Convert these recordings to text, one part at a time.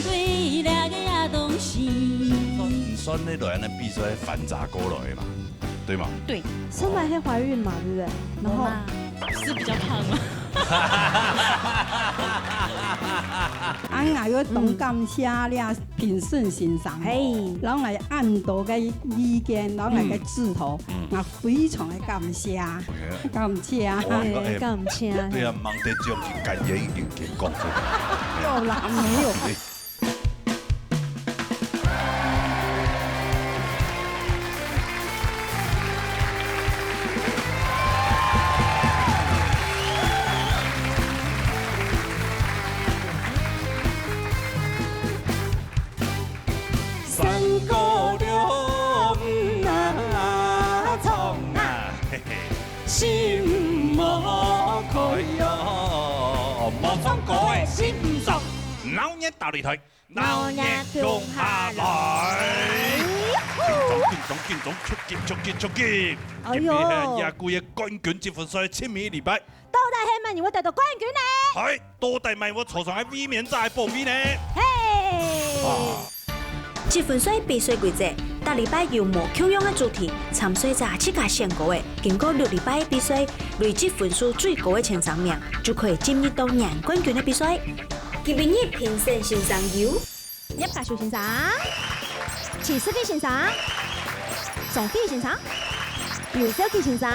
对两个呀东西。算那来呢，必须反杂过来嘛，对吗？对，生完还怀孕嘛，对不对？然后是比较胖嘛。俺也要懂感谢了评审欣赏，然后来按到个意见，然后来个指头，我非常的感谢，感谢。感谢。对啊，忙得奖是感言已经给讲出来。有啦，没有。心莫开哟，莫放过的心上，老年大擂台，老年中下來。競總，出擊！哎呦廿句嘅冠軍節目賽簽名禮拜，到底係咪我得到冠軍呢？係到底咪我坐上喺 V 面再報名呢？嘿！積分賽比賽規則，每禮拜由無共樣嘅主題，參賽者自家選稿嘅，經過6禮拜嘅比賽，累積分數最高嘅前3名就可以進入到贏冠軍嘅比賽。今日評審欣賞有葉家樹先生、齊思傑先生、宋飛先生、劉小琪先生。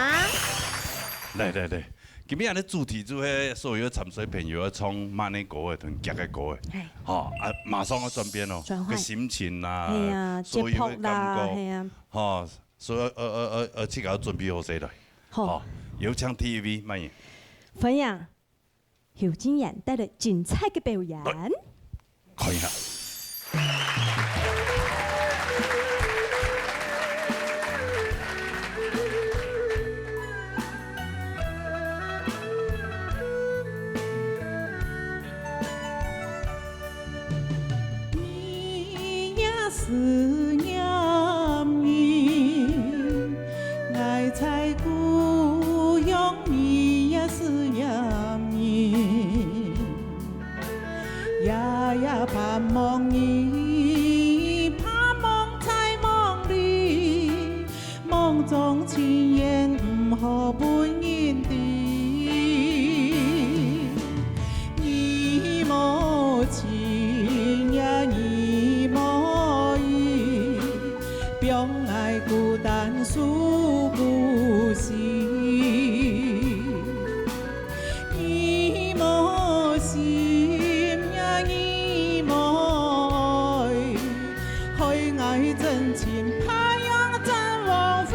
嚟，今日嘅主題就係所有參賽朋友要唱慢嘅歌嘅同夾嘅歌嘅，馬上要轉變咯，個心情啊，所有嘅感覺，所以即刻要準備好勢來，好，有請 TVB 乜嘢？歡迎邱金燕帶來精彩嘅表演。可以啦。思念你，愛在故鄉，你也思念你，夜夜盼望你，盼望在夢裡，夢中情緣唔可半言的，你無情呀你無意，병愛孤單訴故事，你無心呀你無愛，虛愛真情怕讓真枉費，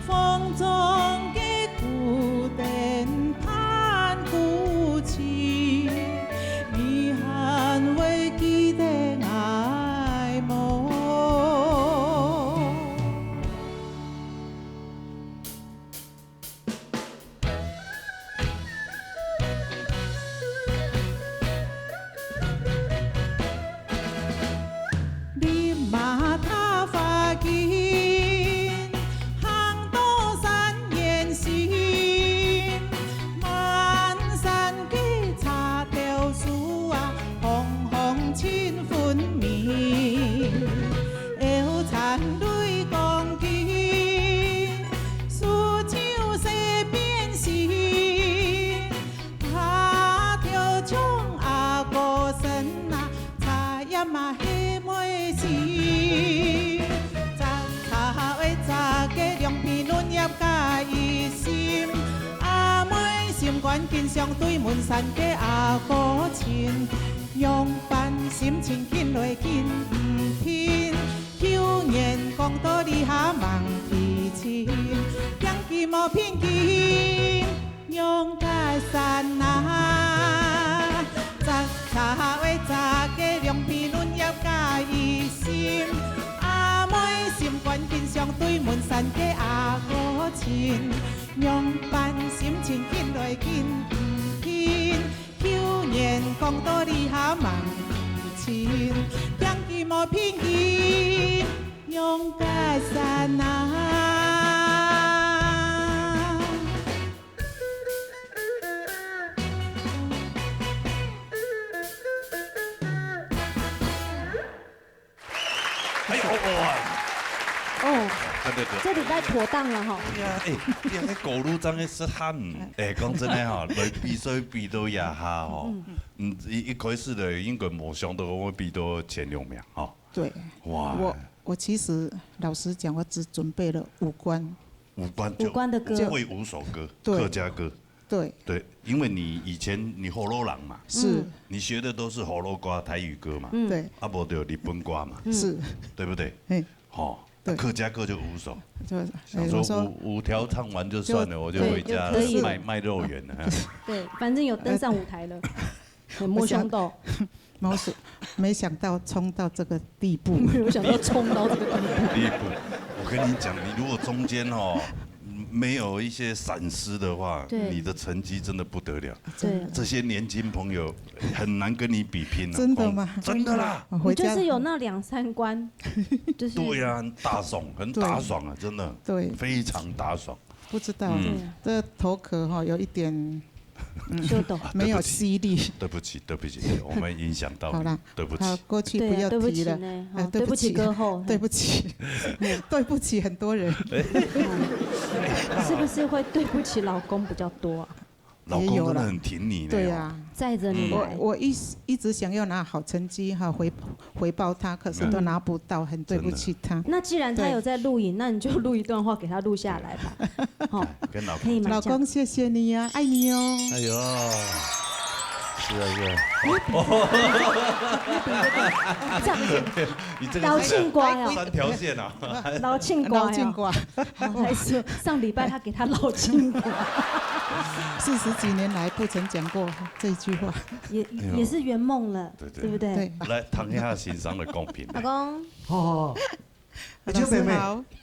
風中嘅孤單盼孤寂，你捍衛記得愛慕。你馬他發現行多山岩線，漫山嘅茶雕樹啊，紅紅千款面，有殘淚光劍，蘇州色變線，他條將阿哥身啊，茶葉嘛黑妹絲，茶為茶嘅兩片嫩葉加一心，阿妹心關見相對滿山嘅阿哥情，用伴心情見來見唔偏，舊年講到你下忙脾氣，讓佢冇偏見，用家山啊，茶為茶嘅兩片嫩葉加一心，阿妹心關見相對滿山嘅阿哥情，用伴心情見來見唔偏，舊年講到你下忙脾氣，讓佢冇偏見，用家山啊。哦，对，这礼拜妥当了哈。对啊，你那狗路章的是汗，讲真的哈，来比赛比到也下吼，一开始的应该冇想到我会比到前6名哈。对，哇，我其实老实讲，我只准备了5关。5关的歌，会5首歌，对客家歌。对，因为你以前你火炉人嘛，是，你学的都是火炉歌、台语歌嘛，对，啊无就日本歌嘛，是，对不对？嘿，好，对客家歌就5首，就想说五条唱完就算了，我就回家卖肉圆了。对，反正有登上舞台了，摸胸斗。没想到冲到这个地步，没有想到冲到这个地步。我跟你讲，你如果中间没有一些闪失的话，你的成绩真的不得了。对，这些年轻朋友很难跟你比拼。真的吗？真的啦，我就是有那2、3关，就是对呀，很打爽，很打爽啊，真的，对，非常打爽。不知道这头壳有一点。秀逗，没有吸力。对不起，我们影响到你。好了，对不起。好，过去不要提了。对不起歌后，对不起，对不起很多人。是不是会对不起老公比较多啊？老公真的很挺你的。对呀，载着你来。我一直想要拿好成绩回报他，可是都拿不到，很对不起他。那既然他有在录影，那你就录一段话给他录下来吧。好，跟老可以吗？老公，谢谢你呀，爱你哦。哎呦，是啊。这样，你这个老庆瓜呀，3条线啊，老庆瓜。还是上礼拜他给他老庆瓜。40几年来不曾讲过这句话，也是圆梦了，对不对？来谈一下欣赏的公平。老公，好，秋妹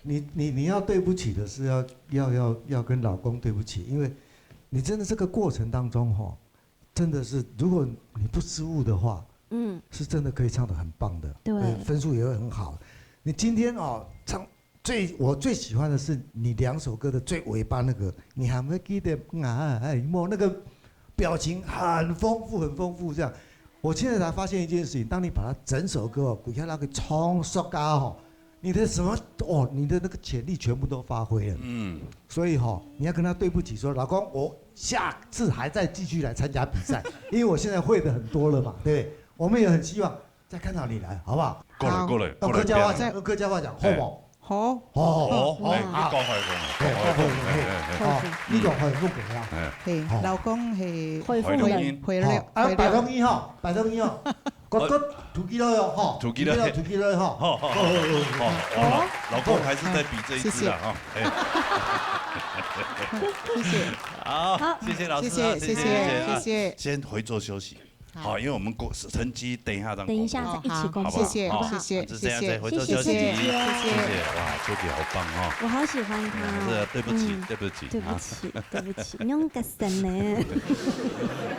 妹，你要对不起的是要跟老公对不起，因为你真的这个过程当中真的是如果你不失误的话，是真的可以唱得很棒的，对，分数也会很好。你今天唱。我最喜欢的是你2首歌的最尾巴那个，你还没记得那个表情很丰富这样。我现在才发现一件事情，当你把它整首歌鼓下那个冲刷嘎你的什么你的那个潜力全部都发挥了。所以你要跟他对不起，说老公，我下次还再继续来参加比赛，因为我现在会的很多了嘛，对不对？我们也很希望再看到你来，好不好？过来。用客家话讲，好不好？好，你讲开你讲回复佢啊？係老公係回復人，回了，擺到醫嗬，擺到醫嗬，個土幾多哟？嗬，土幾多嗬？好，老公還是在比這一支啊哈。謝謝，好，謝謝老師，謝謝，先回座休息。好，因為我們成績等一下再一下再一起公布，謝謝，就這樣再回座休息，謝謝，哇，秋姐好棒哦，我好喜歡他，是，對不起，你用個神呢？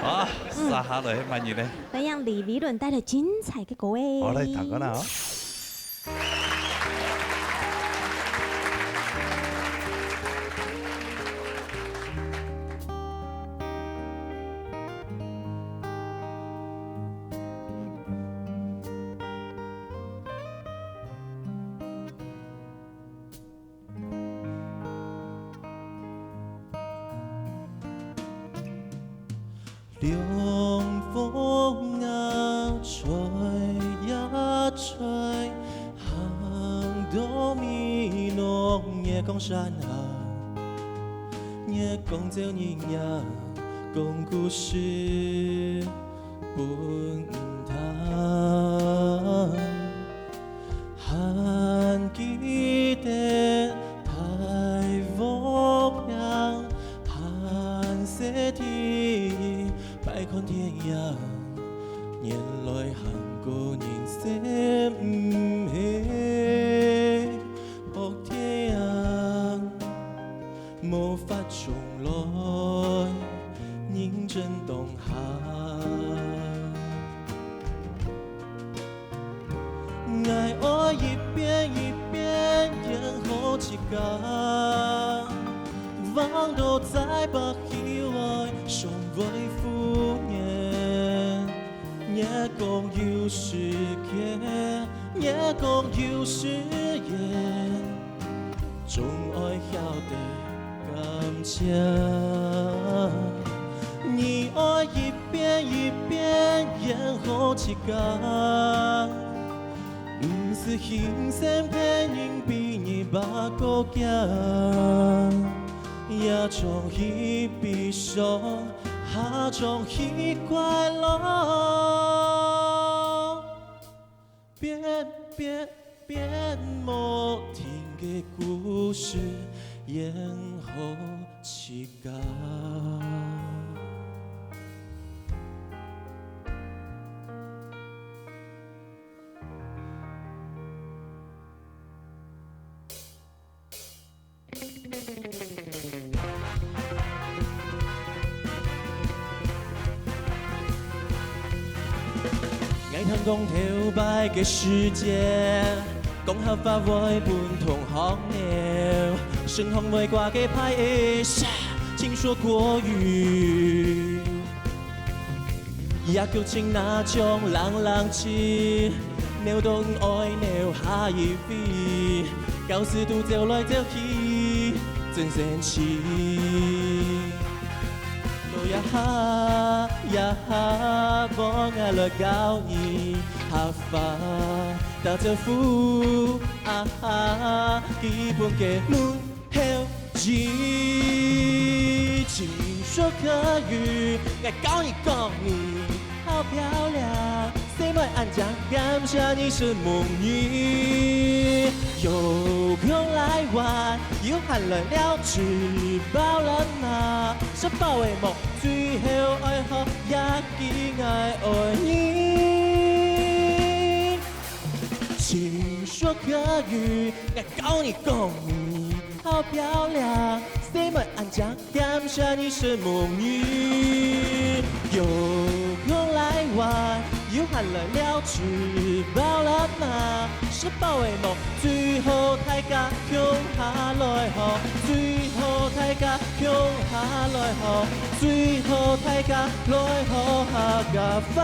好，撒下來乜嘢呢？歡迎李李倫帶來精彩嘅歌誒，好，嚟睇個啦。凉風啊，吹呀吹，行到米諾夜光山下，夜光照人呀，講故事本談，還記得太無聊，還寫啲。拜看天涯，原來行過人生唔起，學天涯無法重來，認真當下。愛我一遍一遍演好幾架，望到再把喜愛送為敷衍，也共有時間也讲有誓言，总爱晓得感谢。你爱一遍一遍演好一天，不是轻声骗人比你把个惊，也将彼悲伤，也将彼快乐，变无听的故事演好一天。爱谈讲跳摆嘅世界，讲合法话本同行了，身旁未挂嘅牌的下，请说国语。也叫情那种人痴，鸟都爱鸟下一飞，搞事都走来走去，真神奇。呀哈，我爱来交易，合法打着呼基本嘅门后字，请说客语，爱教你讲你好漂亮，谁会安讲感谢你是梦女，有空来玩，有喊来了吃饱了吗？是包的梦。最后爱好也记爱爱你，请说客语，爱教你讲你好漂亮，谁们安讲感谢你是梦女，有空来玩，有喊来了吃饱了吗？是包的梦，最后大家向下来好，最后大家向下来好。最后大家来好下个花。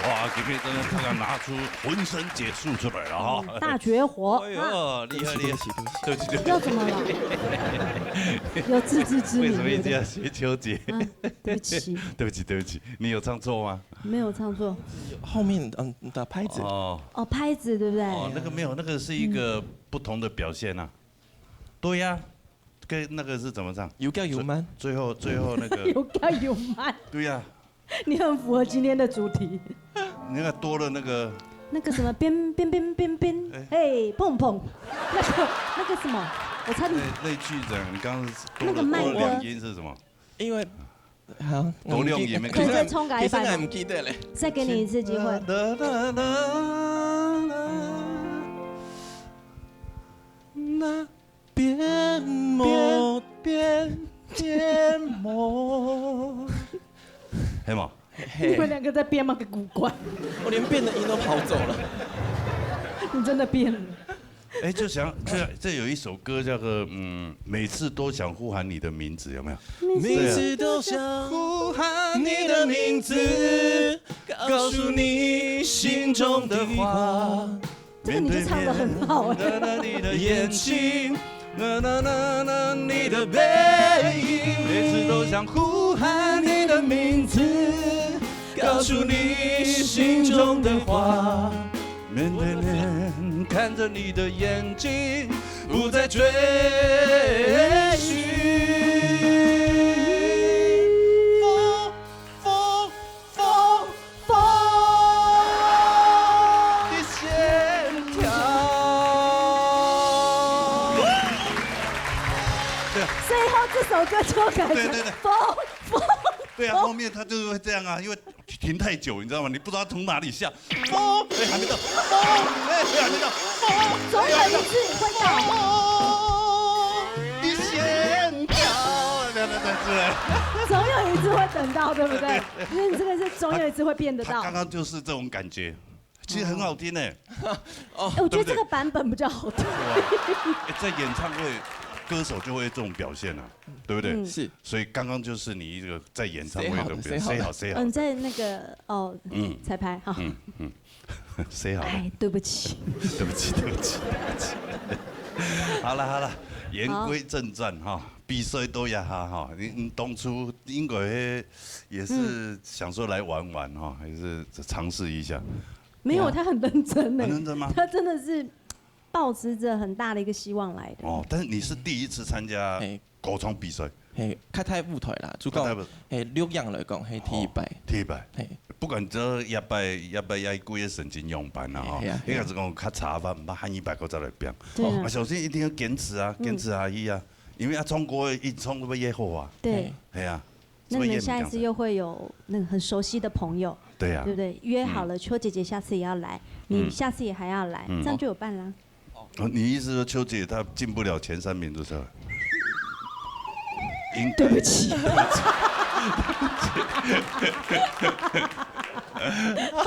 哇，今天真的这个拿出浑身解数出来了哈，大绝活。哎呦，厉害厉害！对不起对不起。又怎么了？有自知之明。为什么一直要学秋姐？对不起，对不起对不起，你有唱错吗？没有唱错。后面的拍子。哦，拍子对不对？哦，那个没有，那个是一个不同的表现啊。对呀，跟那个是怎么唱？有高有慢。最后那个。有高有慢。对呀。你很符合今天的主题。你那个多了那个。那个什么边，嘿碰碰，那个什么，我差点。那句子，你刚刚多了两音是什么？因为好多两音没。可以再重改一版。其实我唔记得嘞。再给你一次机会。那边摸边摸。黑吗？你们两个在编吗？个古怪。我连变的音都跑走了。你真的变了。哎，就想这有一首歌叫做每次都想呼喊你的名字，有没有？每次都想呼喊你的名字，告诉你心中的话。这个你就唱得很好哎。你的眼睛，你的背影，每次都想呼喊你的名字，告诉你心中的话。面对面看着你的眼睛，不再追寻。风的线条。最后这首歌就改成风。对啊，后面他就是会这样啊，因为停太久，你知道吗？你不知道从哪里下。风，哎，还没到。风，哎，还没到。风，总有一次会到。的线条，对。总有一次会等到，对不对？因为你这个是总有一次会变得到。刚刚就是这种感觉，其实很好听哎。我觉得这个版本比较好听。在演唱会。歌手就会这种表现啊，对不对？是。所以刚刚就是你一个在演唱会的表现，谁好。在那个彩排好。谁好？哎，对不起。好了，言归正传哈，比赛都要哈。你当初应该也是想说来玩玩哈，还是尝试一下？没有，他很认真的。很认真吗？他真的是抱持着很大的一个希望来的。哦，但是你是第一次参加歌唱比赛。嘿，较太舞台啦，主讲嘿6样来讲，嘿第一摆，嘿，不管这一摆要几个神经用班啊，吼，应该是讲较差吧，唔捌喊100个再来变。啊，首先一定要坚持啊，坚持下去啊，因为唱歌一唱都要越好啊。对，系啊。那你们下一次又会有那个很熟悉的朋友，对呀，对不对？约好了，邱姐姐下次也要来，你下次也还要来，这样就有伴啦。哦，你意思说邱姐她进不了前3名，就是？对不起。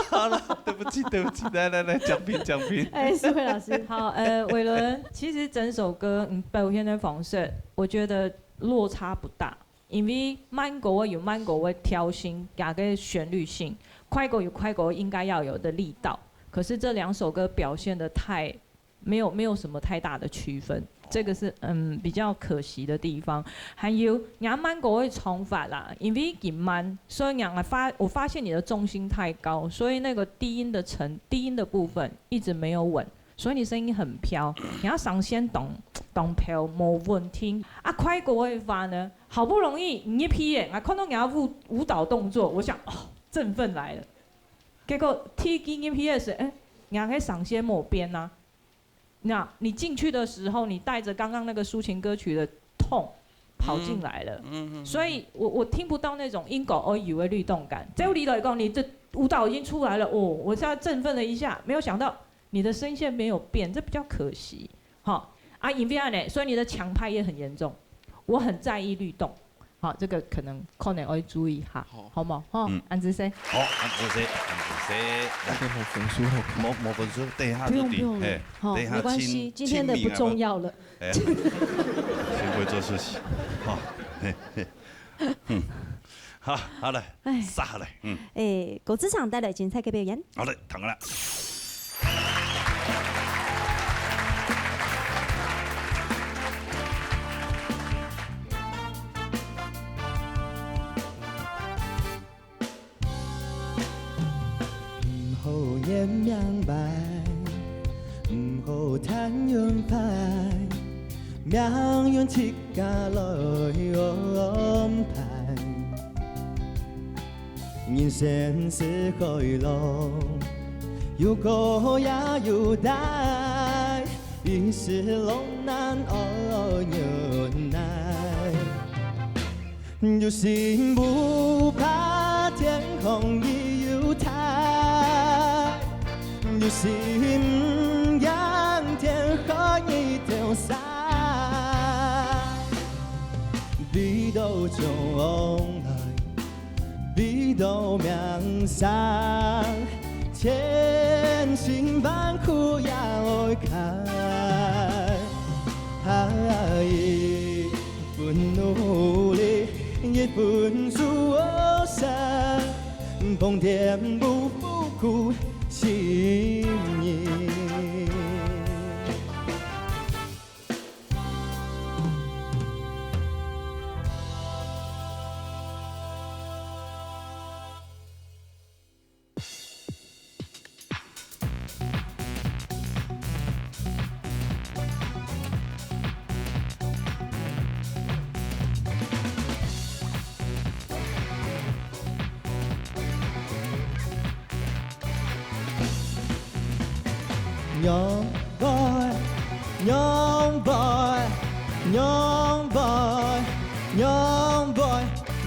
好了，对不起，来，奖品。哎，思慧老师，好，伟伦，其实整首歌表现的方式，我觉得落差不大，因为慢歌有慢歌的调性，加个旋律性，快歌有快歌应该要有的力道，可是这2首歌表现的没有什么太大的区分。这个是比较可惜的地方，还有慢歌会唱法啦，因为紧慢，所以我发现你的重心太高，所以那个低音的部分一直没有稳，所以你声音很飘，你要上线动飘没问题。啊，快歌会发呢，好不容易你一批耶，看到人家舞蹈动作，我想振奋来了，结果 T 跟 PS 人家可以上线某边呐。那你进去的时候，你带着刚刚那个抒情歌曲的痛跑进来了，所以我听不到那种因果而以为律动感。在我理来讲，你这舞蹈已经出来了，我现在振奋了一下，没有想到你的声线没有变，这比较可惜。好啊，因为呢，所以你的强拍也很严重，我很在意律动。好，这个可能要注意下，好冇？安子生。好，安子生。没分数，没分数，等一下不用，好，没关系，今天的不重要了。先会做事情，好了，杀下来，果汁厂带来精彩嘅表演。好嘞，躺啦。也明白，唔好贪用牌，命运一家来安排。人生是回路，有高也有低，一时拢难忍耐。有心不怕天空已有台。有心仰天和一条山，比斗中来，比斗命上，千辛万苦要开，一份努力，一份出身，疯癫不负苦。心意，Young boy, young boy, young boy, young boy,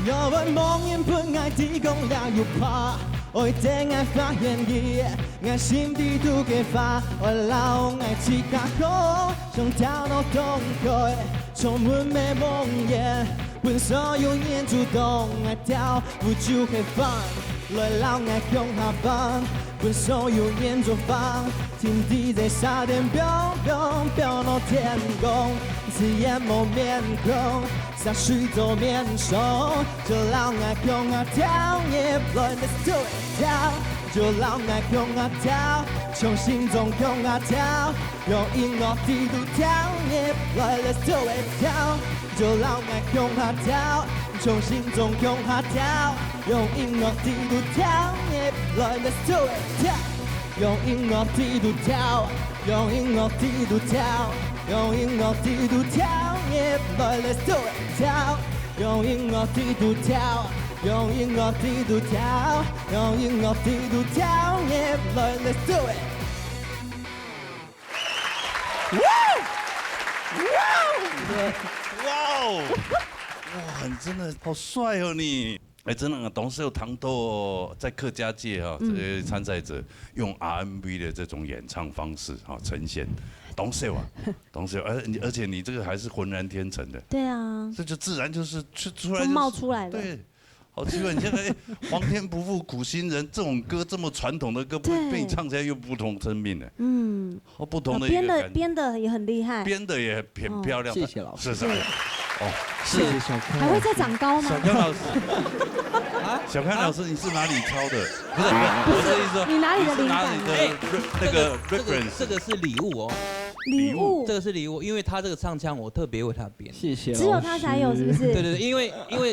young boy， 望眼半爱地讲了又怕，我等爱发现伊，爱心地图给发，我老爱起卡口，想跳到东海，充满美梦魇，本所有人主动爱跳，不就会放，来老爱向下放。本所有人做法，天地在沙点飘飘飘到天公，刺眼无面孔，洒水做面手，就让爱向啊跳，也不论 Let's do it 跳，就让爱向啊跳，从心中向啊跳，用音乐地图跳，也不论 Let's do it 跳，就让爱向啊跳，从心中向啊跳，用音乐地图跳，也不论 Let's do it 跳。用音乐地图跳，用音乐地图跳，用音乐地图跳，也不来 Let's do it 跳，用音乐地图跳，用音乐地图跳，用音乐地图跳，也不来 Let's do it。哇哦！哇，你真的好帅哦你！哎，真的，董事有糖豆在客家界哈，这些参赛者用 R&B 的这种演唱方式哈呈现，董事啊，董事，而且你这个还是浑然天成的，对啊，这就自然就是出来冒出来了，对。好奇怪，你现在皇天不负苦心人这种歌这么传统的歌，被你唱起来又不同生命呢。嗯，好不同的一个感觉。编的也很厉害，编的也很漂亮。谢谢老师。是。哦，谢谢小康。还会再长高吗？小康老师，小康老师，你是哪里抄的？不是，我的意思说，你哪里的灵感？那个 reference， 这个是礼物哦。礼物，这个是礼物，因为他这个唱腔我特别为他编，谢谢，只有他才有，是不是？对，因为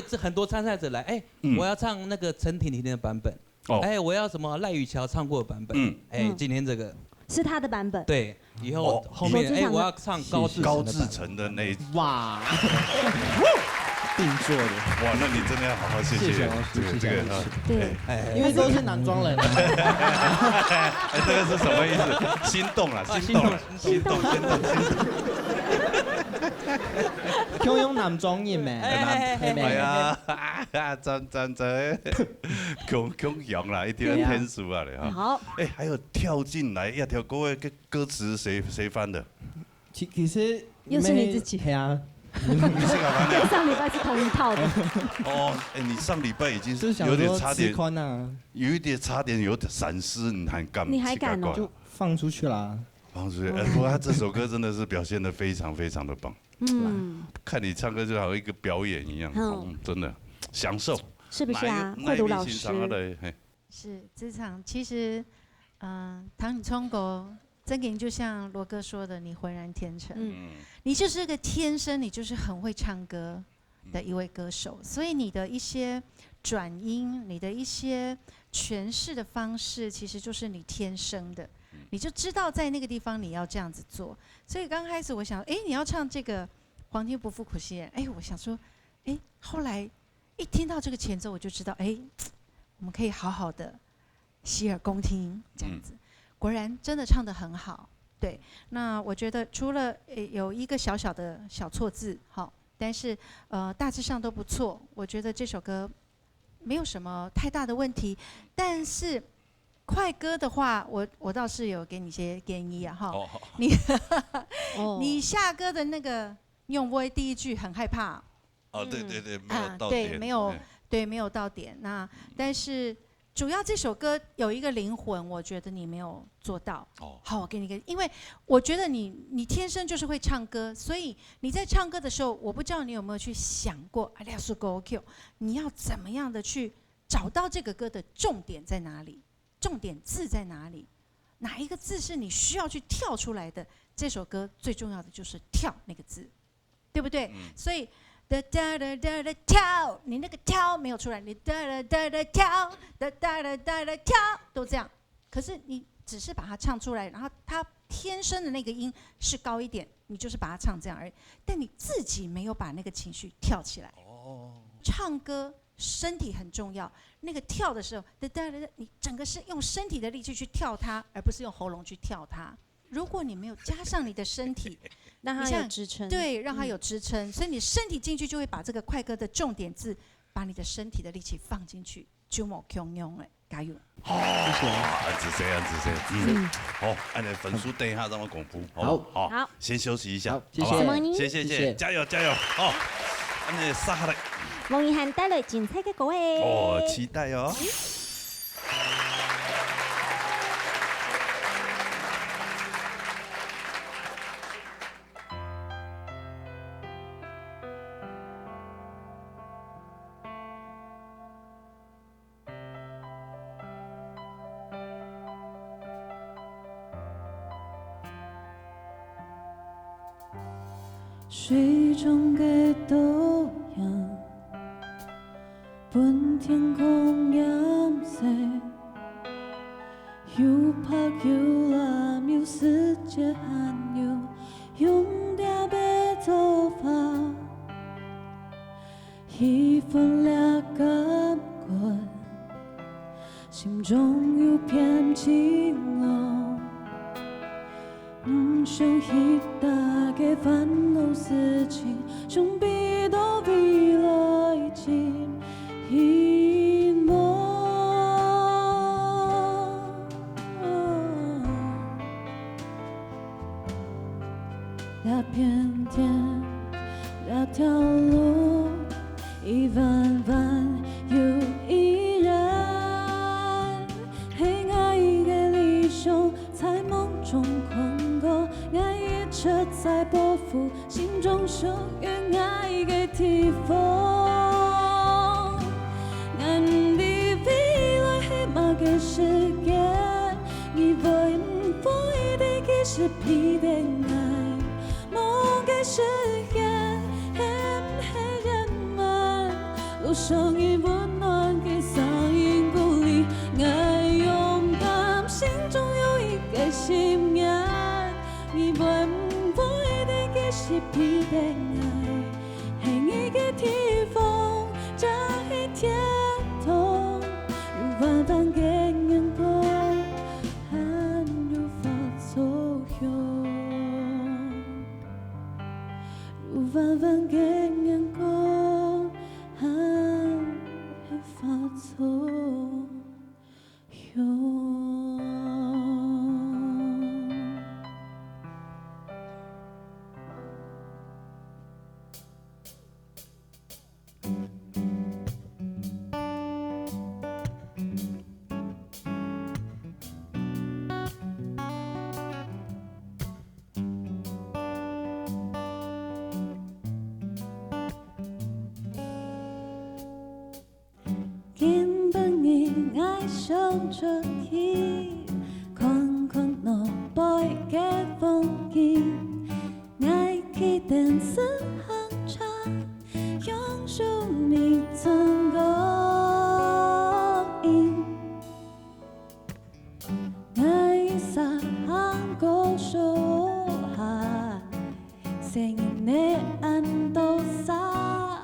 这很多参赛者来，哎，我要唱那个陈婷婷的版本，哎，我要什么赖雨乔唱过的版本，哎，今天这个是他的版本，对，以后后面哎我要唱高志成的那一哇，定做的，哇，那你真的要好好谢谢这个，对，因为都是男装人，这个是什么意思？心动了，心动。強用男裝人咩？係啊，真，強陽啦，一定要天數啊，你哈。好。哎，還有跳進來一條歌詞誰翻的？其實又是你自己。係啊。你是幹嘛的？上禮拜是同一套的。哦，哎，你上禮拜已經有點差點，有一點差點有點閃失，你還敢？你還敢哦？就放出去啦。放出去，不過他這首歌真的是表現得非常非常的棒。看你唱歌就好像一個表演一樣，真的享受。是不是啊？慧茹老師。是，職場其實，唐你聰哥。曾給就像羅哥說的，你渾然天成，你就是個天生，你就是很會唱歌的一位歌手，所以你的一些轉音，你的一些詮釋的方式，其實就是你天生的，你就知道在那個地方你要這樣子做。所以剛開始我想，你要唱這個《皇天不負苦心人》，我想說，後來一聽到這個前奏，我就知道，我們可以好好的洗耳恭聽，這樣子。果然真的唱得很好，对。那我觉得除了有一个小小的小错字，好，但是大致上都不错。我觉得这首歌没有什么太大的问题。但是快歌的话，我倒是有给你一些建议啊，哈。你下歌的那个用微第一句很害怕。对，没有到点。对，没有到点。那但是。主要这首歌有一个灵魂，我觉得你没有做到。好，我给你一个，因为我觉得你天生就是会唱歌，所以你在唱歌的时候，我不知道你有没有去想过，你要怎么样的去找到这个歌的重点在哪里，重点字在哪里，哪一个字是你需要去跳出来的？这首歌最重要的就是跳那个字，对不对？所以。哒哒哒哒哒跳，你那个跳没有出来，你哒哒哒哒跳，哒哒哒哒哒跳，都这样。可是你只是把它唱出来，然后它天生的那个音是高一点，你就是把它唱这样而已。但你自己没有把那个情绪跳起来。唱歌身体很重要，那个跳的时候，哒哒哒，你整个是用身体的力气去跳它，而不是用喉咙去跳它。如果你没有加上你的身体，让它有支撑，对，让它有支撑，所以你身体进去就会把这个快歌的重点字，把你的身体的力气放进去，就冇强用嘞，加油！好，谢谢，好，按你分数等一下让我公布，好，先休息一下，谢，加油，好，按你撒下来。王一涵帶來精彩嘅歌誒，期待哦。水中的羔羊，本天空颜色，又白又蓝又世界罕有，用点白头发，一份俩感觉，心中有片晴朗。不想一大嘅烦恼事情，想必都未來前遺忘。那片天，那條路，一彎彎又依然，黑暗嘅理想在夢中困過。愛一直在波幅，心中屬於愛嘅地方。愛的未來係某個世界，你會唔會的其實必定愛，某個誓言，黑人們路上已溫暖嘅聲音鼓勵，愛勇敢，心中有一個信念。你會唔會的其實必定愛，喺一個地方，這一天堂，如萬般嘅眼光，還無法左右，如萬般嘅眼光，還無法左右。根本你愛上這一款款腦背嘅風景，愛記電視行茶，用手你曾勾引，愛撒行過手下，聲音的暗度撒，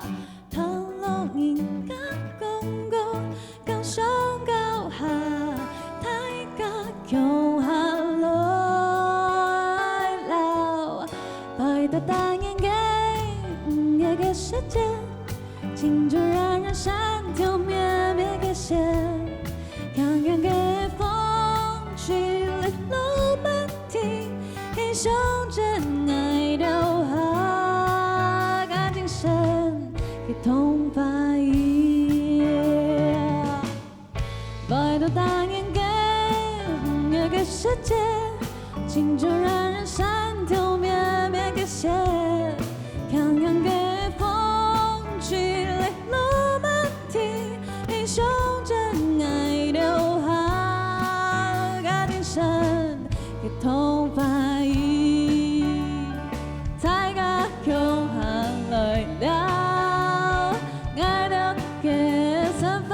唐老應該高上高下，大家用下來了，擺到大眼嘅一個世界，情就讓人閃掉滅滅個線，剛剛嘅風吹嚟路漫停，英雄真愛留下個精神給痛快擺到大眼嘅一個世界，情就讓人閃掉滅滅個線，剛剛嘅風吹嚟路漫停，英雄真愛留下個精神給痛快大家用行來了，愛的嘅散發。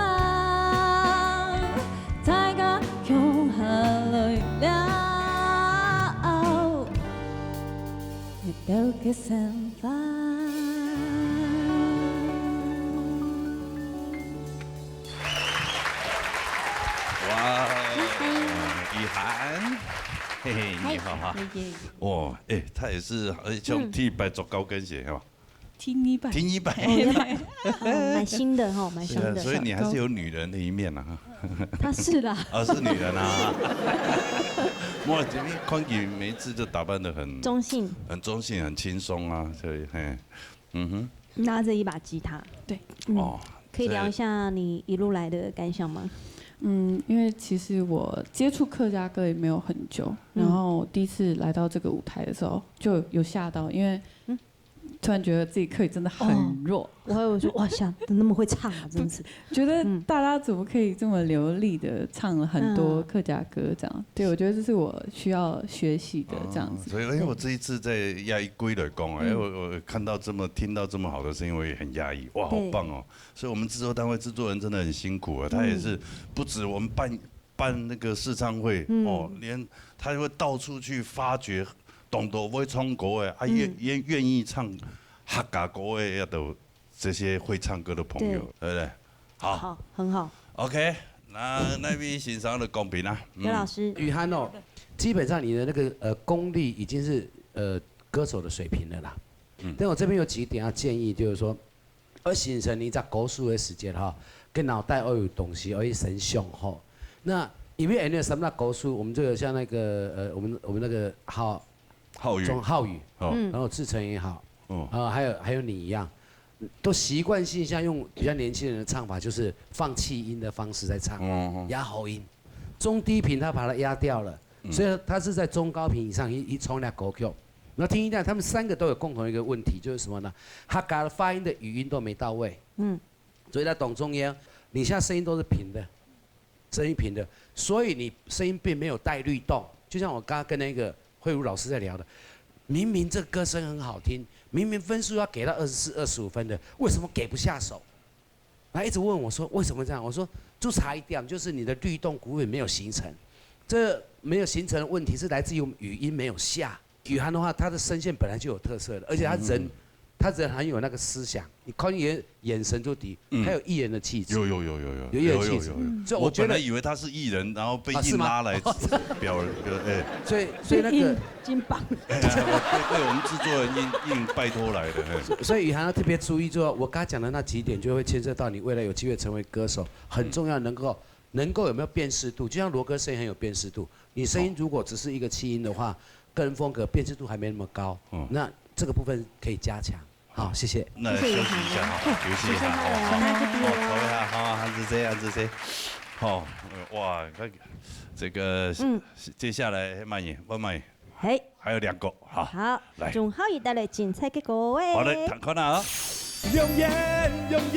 都給散發。哇，雨涵，嘿嘿，你好哈。哇，哎，他也是像第一百做高跟鞋是吧？聽一百，蠻新的哈，蠻新的。所以你還是有女人的一面呐。他是啦。是女人啊。哇，这边看你每一次就打扮得很中性，很中性，很轻松啊，所以嘿，拿着一把吉他，对，哦，可以聊一下你一路来的感想吗？因为其实我接触客家歌也没有很久，然后第一次来到这个舞台的时候就有吓到，因为突然觉得自己客语真的很弱。我还有说哇，想那么会唱啊，真是。觉得大家怎么可以这么流利的唱了很多客家歌这样？对，我觉得这是我需要学习的这样子。所以，因为我这一次在亚裔归来讲，我看到听到这么好的声音，我也很压抑，哇，好棒哦！所以我们制作单位制作人真的很辛苦啊，他也是不止我们办那个试唱会哦，连他会到处去发掘。懂得会唱歌的，愿意唱客家歌的，要都这些会唱歌的朋友，对不对？好，很好。OK， 那位欣赏的公平啊，刘老师，雨涵哦，基本上你的那个功力已经是歌手的水平了啦。但我这边有几点要建议，就是说，而形成你在歌书的时间哈，跟脑袋要有东西，要有神像哈。那因为那个什么歌书，我们这个像那个我们那个浩宇，然后志成也好，还有你一样，都习惯性像用比较年轻人的唱法，就是放气音的方式在唱，压喉音，中低频他把它压掉了，所以他是在中高频以上一冲两歌曲。然后听一下，他们3个都有共同一个问题，就是什么呢？客家的发音的语音都没到位，所以在懂中央，你现在声音都是平的，声音平的，所以你声音并没有带律动，就像我刚刚跟那个慧茹老师在聊的，明明这歌声很好听，明明分数要给到24、25分的，为什么给不下手？他一直问我说为什么这样？我说就差一点，就是你的律动鼓点没有形成，这没有形成的问题是来自于我们语音没有下。雨涵的话，他的声线本来就有特色的，而且他人很有那个思想，你看眼神就敌，他有艺人的气质。有艺人气质。所以我本来以为他是艺人，然后被硬拉来表哎。所以那个金榜。对我们制作人硬拜托来的。所以雨涵要特别注意，就我刚才讲的那几点，就会牵涉到你未来有机会成为歌手，很重要，能够有没有辨识度？就像罗哥声音很有辨识度，你声音如果只是一个气音的话，个人风格辨识度还没那么高，那这个部分可以加强。好，谢谢。那休息一下哈，休息一下。好，是这。好，哇，这个接下来慢点，嘿，还有2个，好，来，仲好以带来精彩嘅歌诶。好嘞，看看啊。用眼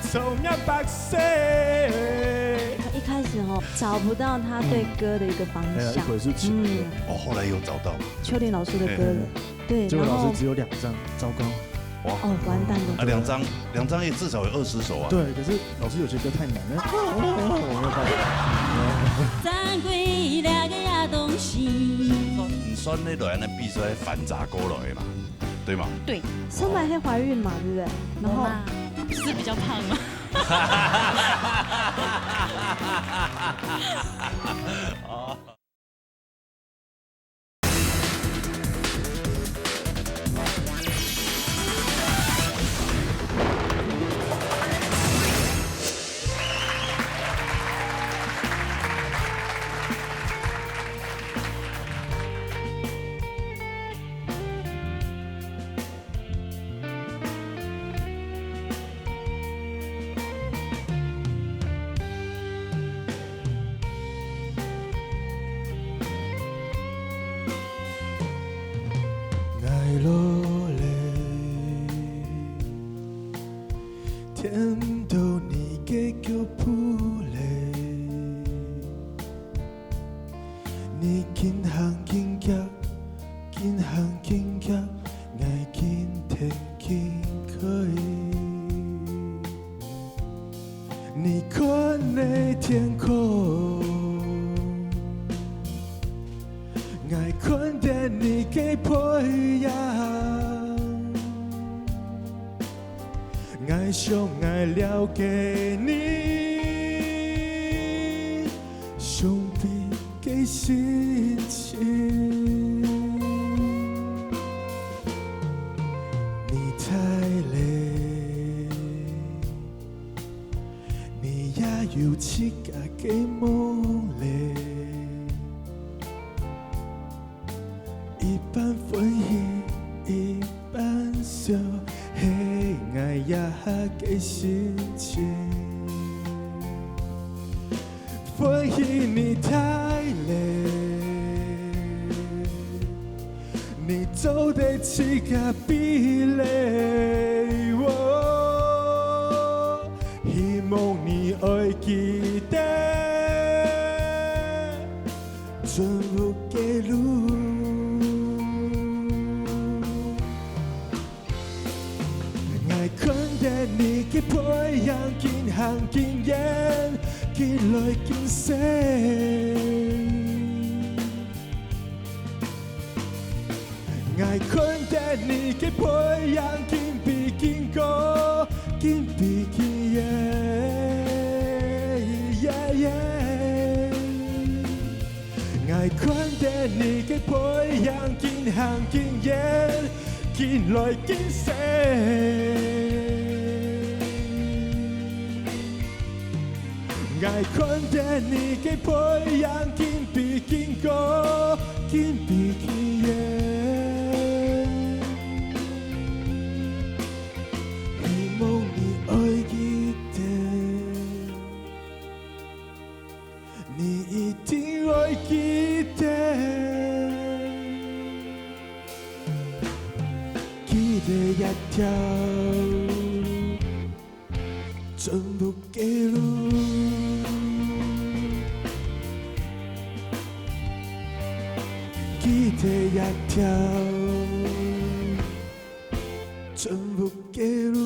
从那白色。一开始找不到他对歌的一个方向，一会是后来有找到。秋林老师的歌了，对，结果老师只有2张，糟糕。完蛋了。2张也至少有20首啊。对，可是老师有些歌太难了。珍贵两个呀东西。你选那来呢，必须要翻查过来嘛，对吗？对，上麦还怀孕嘛，对不对？然后是比较胖嘛。落泪，天都你给我扑泪，你紧行紧脚，紧行紧脚，爱紧天紧开。你看那天空，爱看见你给培养，爱想爱了解你，想比给心情。你太累，你也有自己的梦嘞。一半欢喜，一半笑，嘿，爱也给心情。欢喜你太累，你做得一个美丽我，希望你会记得，全部记录。爱看待你嘅培养，经行经验，经来经世。爱看待你嘅培养，经比经过，经比经验。爱看待你嘅培养，经行经验，经来经世。爱看待你嘅培养，经比经过，经比经验。希望你会记得，你一定会记得，记得一条，全部记录。记得一条，全部记录。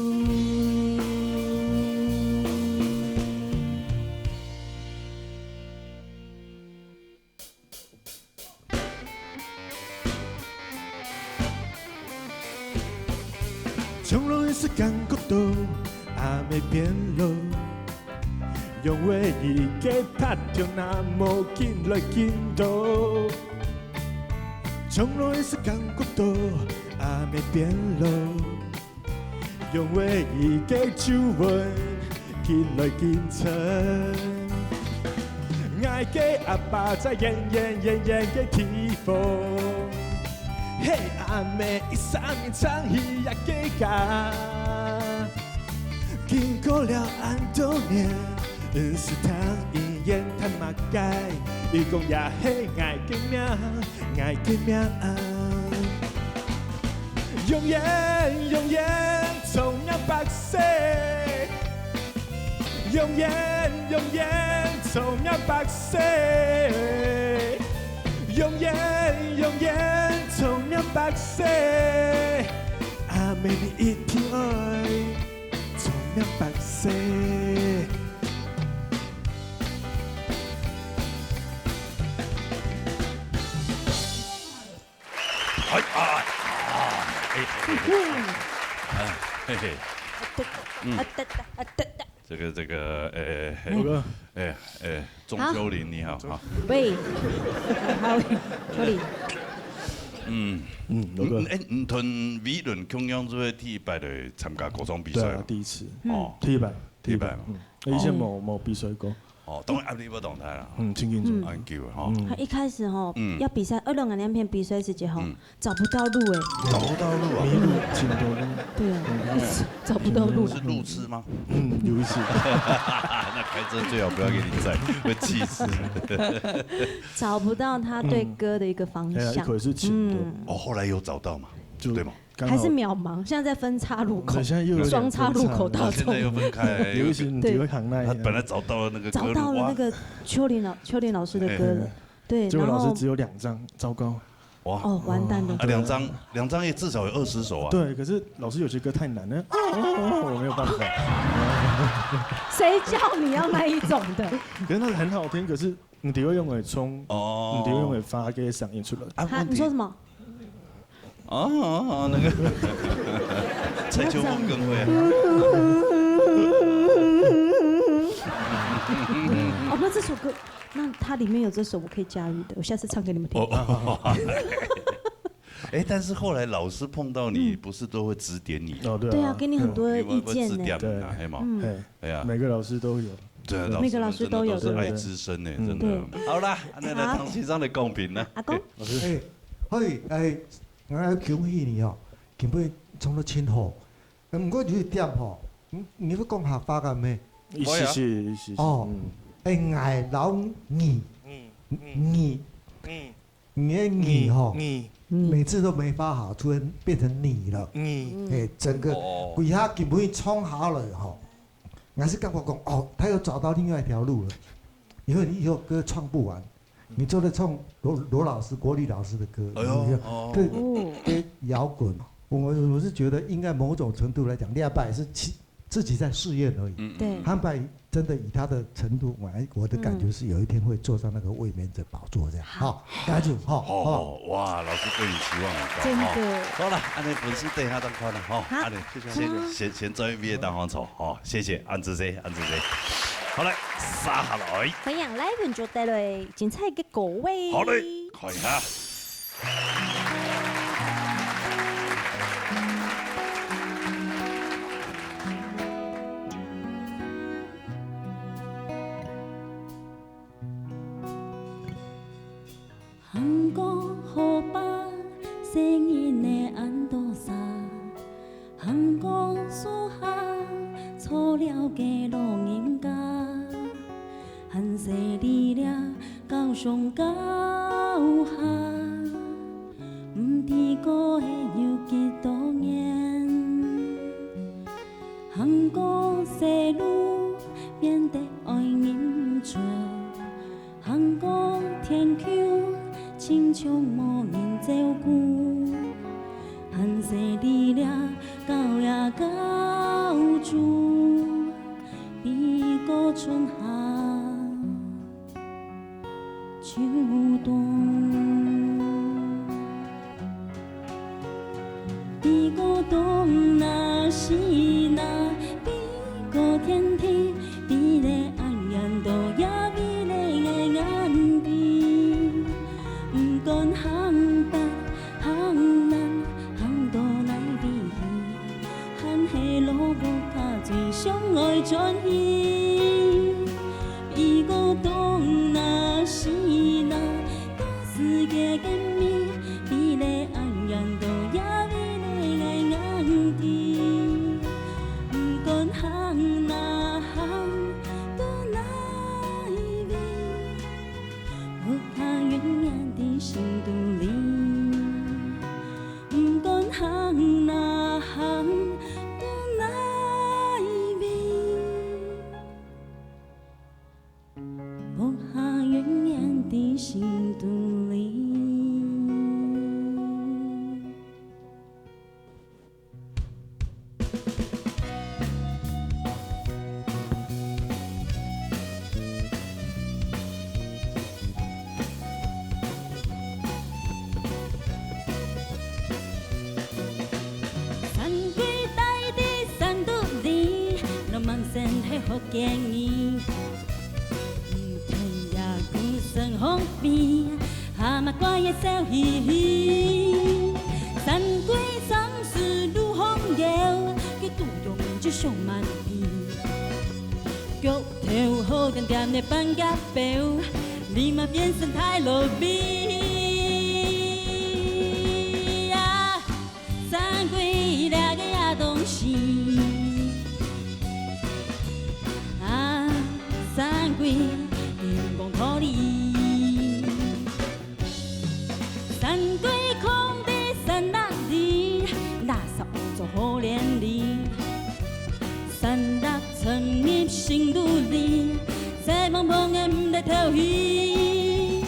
从容是感觉到还没变老，用话语给拍着那么紧来紧到。从容是感觉到还没变老，用话语给皱纹紧来紧撑。爱给阿爸在演给提风。嘿，阿妹一三年唱戏也给假，经过了很多年，是他一眼他马改，伊讲也嘿爱给命，爱给命，永远同样白色，永远同样白色，永远。同样白色，阿妹你一定爱同样白色。嘿嘿，这个，钟秋林你好哈。喂，好，秋林。老哥，唔同美伦共样做第一摆来参加国中比赛，对啊，第一次，哦，第一摆嘛，以前冇比赛过。哦，当然阿你不动态啦，真紧张，很久哈。他一开始要比赛，2022年比赛时节找不到路哎，找不到路啊，迷路，真多路。对啊，找不到路。是路痴吗？有一次。那开车最好不要给你载，会气死。找不到他对歌的一个方向。一会是前的。哦，后来有找到嘛？对吗？还是渺茫，现在在分岔路口，现在又有双岔路口道现在又分开，有一些你会扛那。他本来找到了那个找到了那个秋林老师的歌了，对，结果老师只有2张，糟糕。哇！哦，完蛋了。两张也至少有20首啊。对，可是老师有些歌太难了，我没有办法。谁叫你要那一种的？可是那很好听，可是你得会用来冲，你得会用来发给嗓音出来。你说什么？那个蔡秋凤更会。哦，那这首歌，那它里面有这首我可以驾驭的，我下次唱给你们听。但是后来老师碰到你，不是都会指点你？哦，对啊，给你很多意见呢。对，哎呀，每个老师都有。对，每个老师都有，是爱之深呢，真的。好啦，那来唐先生的公平呢？阿公，我恭喜你哦，根本冲得真好。不过有一点吼，你要讲合法个咩？是。哦，爱老二，二吼，每次都没发好，突然变成你了。整个为他根本冲好了哈，还是跟我讲哦，他又找到另外一条路了。因为你以后歌唱不完，你就在唱罗老师、国立老师的歌，对摇滚。我是觉得应该某种程度来讲，廖拜是自己在试验而已。对，韩白真的以他的程度，我的感觉是有一天会坐上那个卫冕者宝座这样。好，加油！好，哇，老师对你期望很高。真的。好了，安尼粉丝等下当看了哈，安尼先做毕业当好错，好，谢谢安子 C。好嘞，撒下来。欢迎来群组带来精彩嘅歌位。好嘞，开下。韩国河北生意的安多沙，韩国苏哈错了嘅路人甲，韩西里了高上高下，唔知过会有几多年，韩国西路变得爱人做，韩国天桥。亲像无人照顾，寒西离了到也到处，比过春夏秋冬，比过冬那是那，比过天天，比咧安然都也比咧爱安迪。讲行北行南行到哪比行下路无卡最相爱转移，比过东那西那，到世界见面，比咧安然都也比咧爱安迪，不管行哪行到哪边，我怕永远。心肚里，不管行哪行到哪一边，我怕永远的心肚里。福建语，天涯孤身风边，蛤蟆乖也笑嘻嘻。山归山是如风摇，去杜用就上万遍。脚头好点点的半甲表，立马变身太落逼呀！山归两个呀东西。山归天公土里，山归空的山那里，那是做好连理，山那沉入心肚里，在茫茫的唔得头鱼，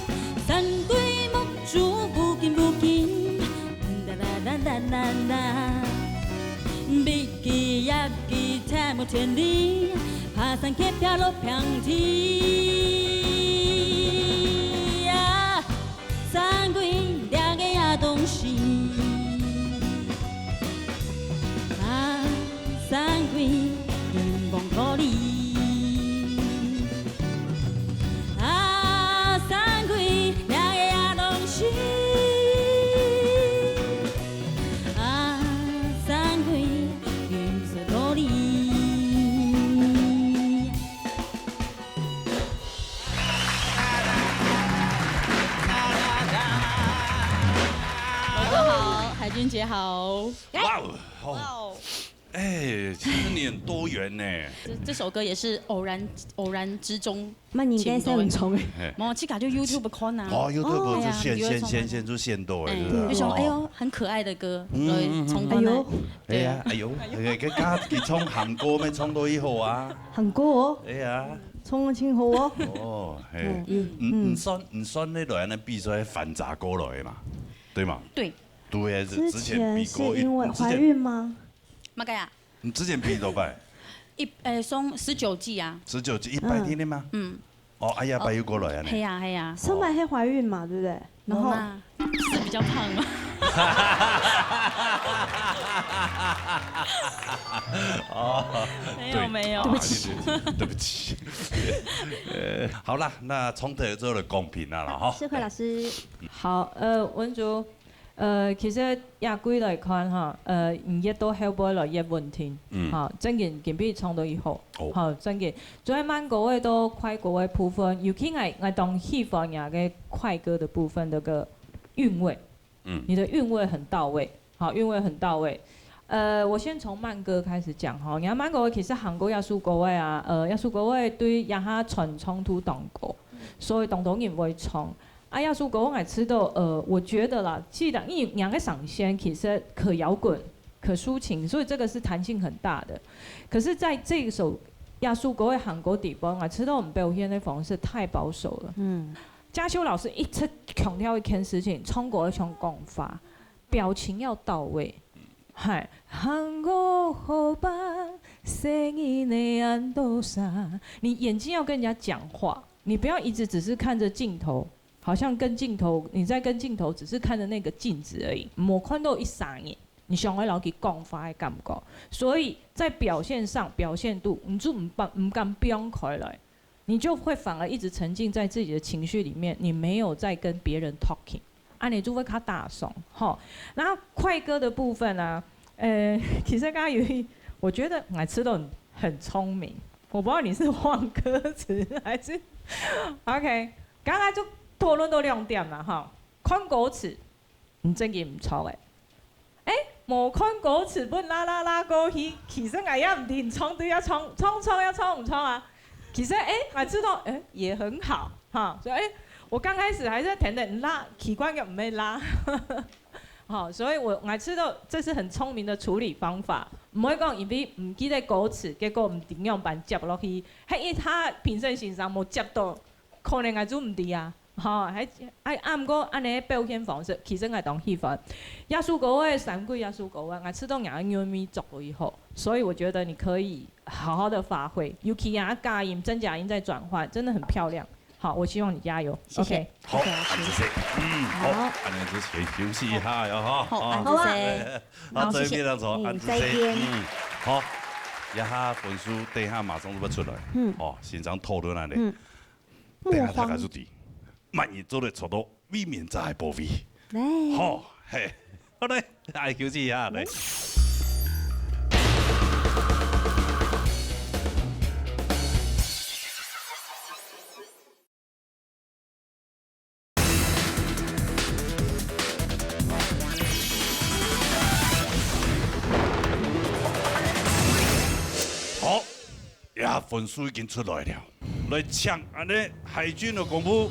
山归木竹不紧不紧，啦啦啦啦啦，比基也比太没天理。爬山去飘落平地呀，山归两个呀东西，啊，山归天公土里，啊，山归两个呀东西，啊，山归天色土里。海君姐好，哇哦，哎，其实你很多元呢。这首歌也是偶然之中。那你应该是很冲哎。我去搞就 YouTube 看啊。哦 ，YouTube 是现出现多哎。就想哎呦很可爱的歌，从哎呦。哎呀，哎呦，佢家佢唱韓歌咩？唱到以後啊。韓歌哦。哎呀。唱得真好哦。哦，係。唔算呢來呢比賽反雜過來嘛，對嘛？對。對，之前比過。是因為懷孕嗎？乜嘅呀？你之前比多拜送19季啊。19季100天的嗎？嗯。哦，哎呀，拜又過來啊。係啊係啊。上半黑懷孕嘛，對不對？然後是比較胖嘛。哦，沒有，對不起。好啦，那從頭做了公平啦，哈。世輝老師。好，文竹。其實亞季來看哈，亦都後背來一問題，哈，真嘅見比創到以後，好真嘅，最慢嗰位都快嗰位部分，尤其係當喜歡亞嘅快歌的部分，那個韻味，你的韻味很到位，好，韻味很到位。我先從慢歌開始講哈，亞慢歌其實韓國亞數嗰位啊，亞數嗰位對亞下傳衝突當過，所以當到人會唱。亞數歌我知道，我覺得啦，既然因為兩個上線其實可搖滾、可抒情，所以這個是彈性很大的。可是在這首亞數歌的韓國地方，我知道我們表現的方式太保守了。嘉修老師一直強調一件事情，唱歌要唱講法，表情要到位。係韓國好吧，生意你安多少？你眼睛要跟人家講話，你不要一直只是看着鏡頭。好像跟鏡頭，你在跟鏡頭只是看着那個鏡子而已，冇看到一閃眼，你想要攞佢講法嘅感覺，所以在表現上表現度，你就唔敢表開來，你就會反而一直沉浸在自己的情緒裡面，你沒有在跟別人 talking， 啊你就會較大聲，吼。然後快歌的部分啊，其實剛剛我覺得我吃得很聰明，我不知道你是忘歌詞還是 OK， 剛剛就。討論到2點啦，哈！看歌詞，唔真嘅唔錯嘅。冇看歌詞本啦歌戲，其實我也唔定唱對要唱要唱唔唱啊？其實我知道也很好，哈！所以我剛開始還是填的拉，奇怪嘅唔係拉，好，所以我知道這是很聰明的處理方法，唔可以講因為唔記得歌詞，結果唔點樣辦接落去，係因為他評審線上冇接到，可能我做唔對啊。好，啱過安尼表現方式，其實我當喜歡。亞數嗰位3季亞數嗰位，我知道人願意做以後，所以我覺得你可以好好的發揮。尤其亞假音、真假音在轉換，真的很漂亮。好，我希望你加油。謝謝。OK， 好，謝謝。好，安尼之前休息一下喲，哈。好啊。好，這邊來坐，安再見。好，一下分數等下馬上就要出來。哦，現場討論安尼。等下大家就知。慢熱做嚟做到未免就係報味，好係，好嘞，嗌休息一下嚟。好，呀分數已經出來了，來搶安尼海軍嘅公佈。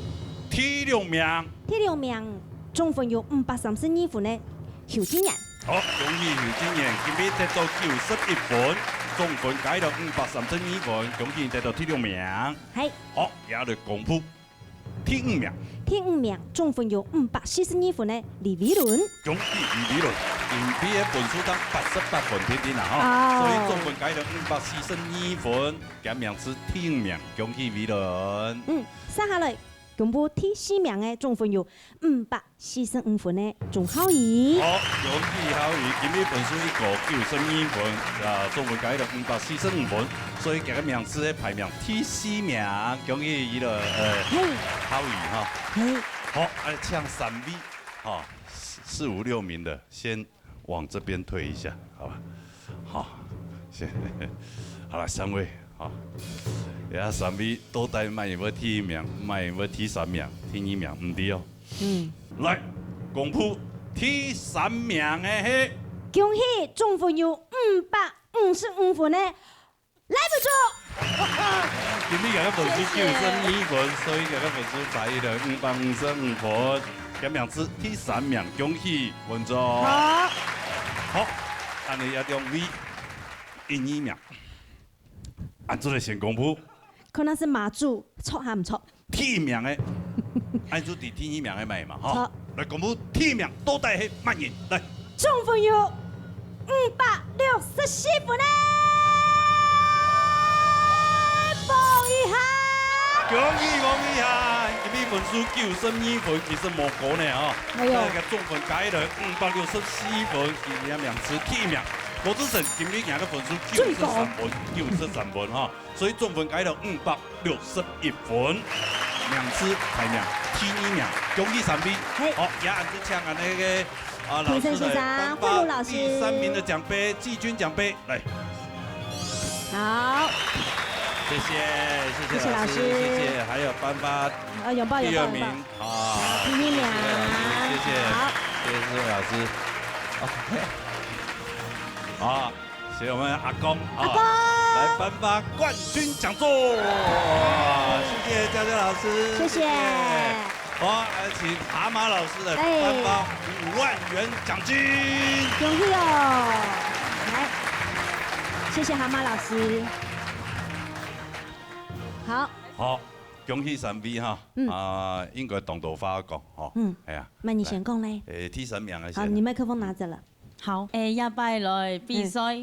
第6名，總分有532分的邱金燕。好，恭喜邱金燕，今日得到91分，總分改到532分，恭喜得到第6名。係。好，也嚟公布第5名。第5名，總分有542分的李維倫。恭喜李維倫，因比嘅分數當88分添添啦，哈，所以總分改到542分，今名是第5名，恭喜李維倫。接下來。公布第4名的總分有545分的鍾浩儀。好，恭喜浩儀，今日分數192分，總分改到545分，所以這個名次嘅排名第4名，恭喜伊個浩儀哈。好，搶3位，哈，4、5、6名的先往這邊退一下，好吧？好，先，好了，3位，好。3位都帶賣有冇第1名，賣有冇第3名，第2名唔對哦。來公布第3名嘅係，恭喜總分有55分的来不住。今日个分数92分，所以个分数在了555分。减两次第3名，恭喜文总。好，咱哋一中 V 第2名，按做个先公布。可能是马祖错还唔错？第1名的，按做第1名的卖嘛，哈。来公布第1名都带去慢赢，来。总分有564分呢，彭于涵。恭喜彭于涵，今日分数92分，其实无高呢哈。哎呦，个总分加起来564分，今年两次第1名。罗志成今日赢个分数93分哈，所以总分加起来561分，两次排名第2名，恭喜3位。好，也按住抢啊那个老师来颁发第3名的奖杯，季军奖杯来。好。谢谢老师，谢谢，还有颁发第2名啊，第1名，谢谢老师，好，谢谢我们阿公来颁发冠军讲座，谢谢佳佳老师，谢谢，好，来请蛤蟆老师来颁发5万元奖金，恭喜哦，来，谢谢蛤蟆老师。好，恭喜3位哈，应该动作发讲吼，系啊，那你先讲嘞，第3名的好，你麦克风拿着了，好，亚拜来比赛，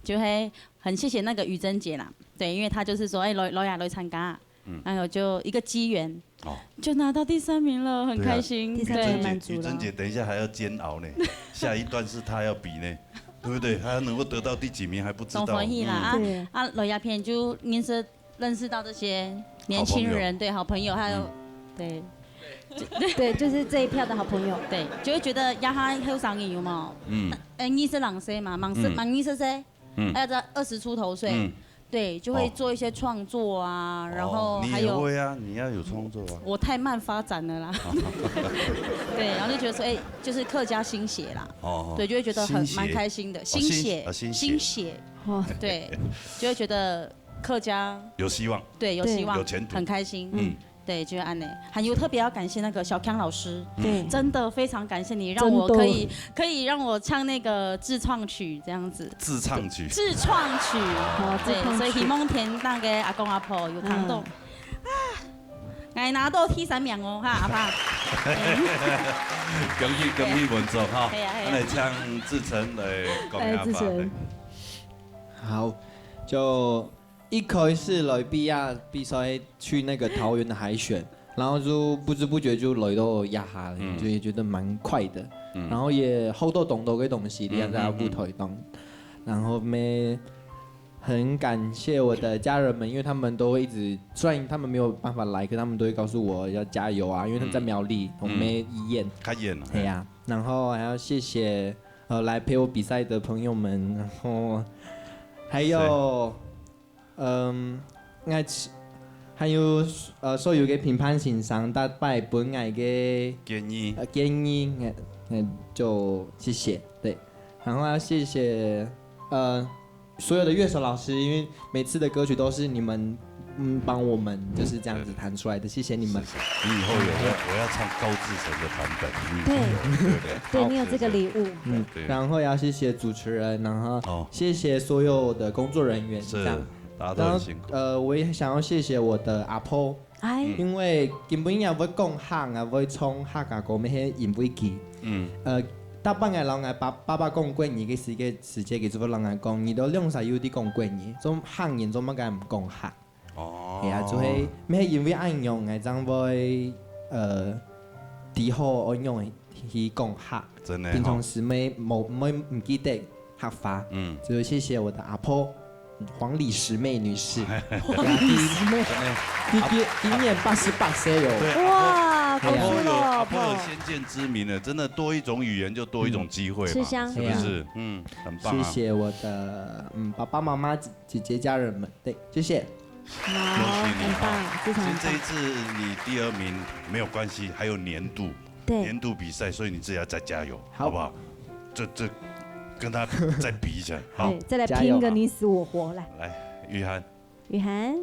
就是很谢谢那个于珍姐啦，对，因为她就是说，来参加，然后就一个机缘，就拿到第3名了，很开心，第3名满足了。于珍姐等一下还要煎熬呢，下一段是她要比呢。对不对？她能够得到第几名还不知道。总欢喜啦罗亚片就认识到这些年轻人，对好朋友，还有对，就是这一票的好朋友，对，就会觉得亚哈好上瘾有冇？你是朗生嘛，忙你是谁？还有在20出头岁，对，就会做一些创作啊，然后还有你也会啊，你要有创作啊。我太慢发展了啦，对，然后就觉得说，就是客家新血啦，对，就会觉得蛮开心的，新血，对，就会觉得。客家有希望，对，有希望，有前途，很开心，对，就是安内。还有特别要感谢那个小康老师，对，真的非常感谢你，让我可以让我唱那个自创曲这样子。自创曲，对，所以希望田那个阿公阿婆有感动哎，拿到第3名哦，哈，阿爸。恭喜文总哈，来唱志成来讲阿爸。好，就。一开始来比赛去那个桃园的海选，然后就不知不觉就来到亚哈了，就也觉得蛮快的，然后也好多懂多嘅东西，你在舞台当，然后很感谢我的家人们，因为他们都会一直，虽然他们没有办法来，可他们都会告诉我要加油啊，因为他们在苗栗，我们开演了，对呀，然后还要谢谢来陪我比赛的朋友们，然后还有。还有所有嘅评判先生帶俾本藝嘅建議，就謝謝，對，然後要謝謝所有的樂手老師，因為每次的歌曲都是你們幫我們就是這樣子彈出來的，謝謝你們。你以後我要唱高志成的版本，對，你有這個禮物，然後要謝謝主持人，然後謝謝所有的工作人員，這樣。大家都很辛苦。我也想要謝謝我的阿婆，因為根本也會講客啊，會從客家講咩嘢言會記。大半個人講爸爸講貴嘢嘅時間其實會人係講，而到兩世有啲講貴嘢，種客人做乜嘅唔講客。係啊，就係咩嘢會按用嘅，將會啲好按用去講客。真的。平常時唔記得客話，就謝謝我的阿婆。黃李石妹女士，黃李石妹，今年88歲喲。哇，阿婆有先見之明了，真的多一種語言就多一種機會嘛，是不是？很棒。謝謝我的爸爸媽媽、姐姐家人們，對，謝謝。好，很棒，非常棒。這一次你第2名沒有關係，還有年度比賽，所以你自己要再加油，好不好？跟他再比一下，好，再来拼个你死我活，来，雨涵，雨涵。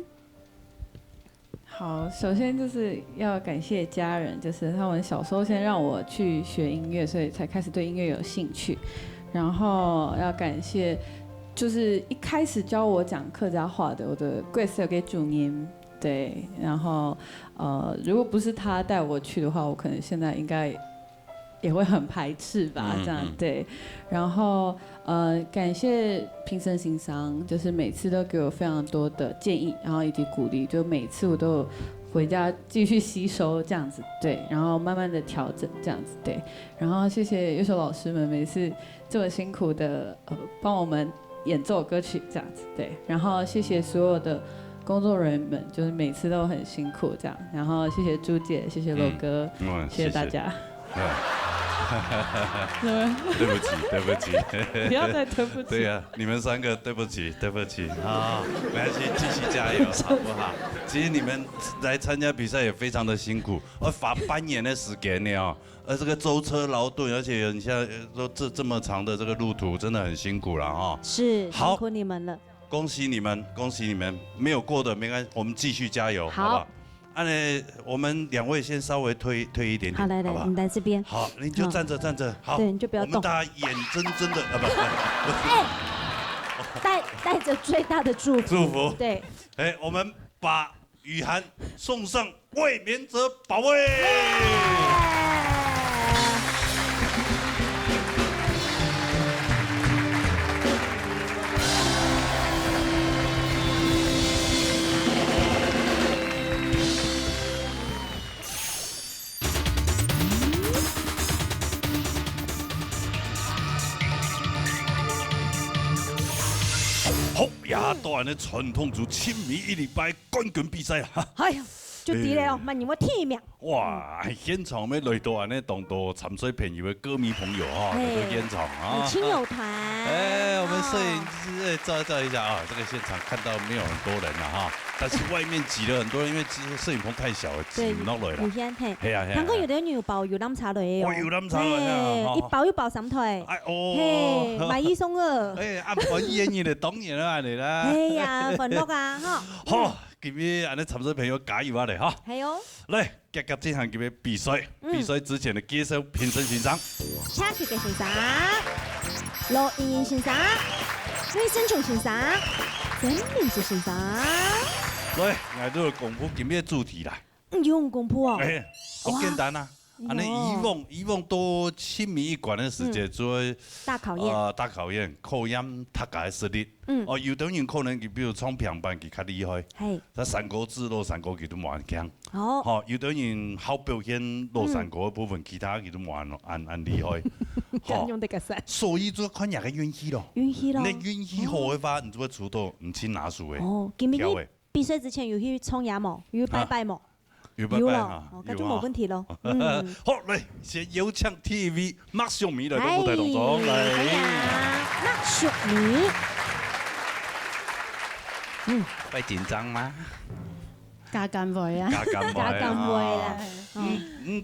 好，首先就是要感谢家人，就是他们小时候先让我去学音乐，所以才开始对音乐有兴趣。然后要感谢，就是一开始教我讲客家话的我的贵司给主音，对。然后如果不是他带我去的话，我可能现在应该也会很排斥吧，这样对。然后感谢平生行商，就是每次都给我非常多的建议，然后以及鼓励，就每次我都有回家继续吸收这样子，对，然后慢慢的调整这样子，对。然后谢谢乐手老师们每次这么辛苦的帮我们演奏歌曲这样子，对。然后谢谢所有的工作人员们，就是每次都很辛苦这样。然后谢谢朱姐，谢谢罗哥，谢谢大家。对不起，对不起，不要再对不起。对呀，你们3个对不起，对不起啊，没关系，继续加油，好不好？其实你们来参加比赛也非常的辛苦，花半年的时间呢，这个舟车劳顿，而且你像都这么长的这个路途，真的很辛苦了哈。是，辛苦你们了。恭喜你们，恭喜你们！没有过的没关系，我们继续加油，好不好？我们2位先稍微推一点点，好，来，你来这边。好，你就站着，好。对，你就不要动。我们大家眼睁睁的带着最大的祝福。对。我们把雨涵送上卫冕者宝位。好呀，当然咧传统组亲密1礼拜冠军比赛啊！哎呀，就伫咧哦，万年我天命。哇，现场要来到安尼当多参赛朋友的歌迷朋友哈，来到现场啊，亲友团。我们摄影师照一下啊，这个现场看到没有很多人了哈，但是外面挤了很多人，因为摄影棚太小了，挤不落来了。有先嘿，系啊，刚刚有啲牛包有饮茶嚟哦，有饮茶嚟一包3腿，嘿，买1送2，按反演绎的当然啦，嚟啦。哎呀，粉乐啊，哈。好，今日安尼参赛朋友加油啊嚟哈。系哦。来，接这项今日比赛，比赛之前的介绍评审欣赏。车曲嘅欣赏，罗莹莹欣赏，魏生琼欣赏，曾明珠欣赏。来，我都要公布今日的主题啦。用公布哦。好简单啊。安尼以往多亲密1关的时间做大考验，大考验，考验他家的实力。有的人可能比如唱评判佢较厉害，他3歌制落3歌佢都冇强。好，有的人好表现落3歌的部分，其他佢都冇按厉害。好，所以就看人家运气咯。运气咯。你运气好的话，你就会出到唔轻拿数的。今日比赛之前有去冲牙冇？有拜拜冇？有了，那就冇问题咯。好，来，先有请 TV 麦秀米来到舞台当中来。麦秀米，会紧张吗？加减会啊，加减会啦。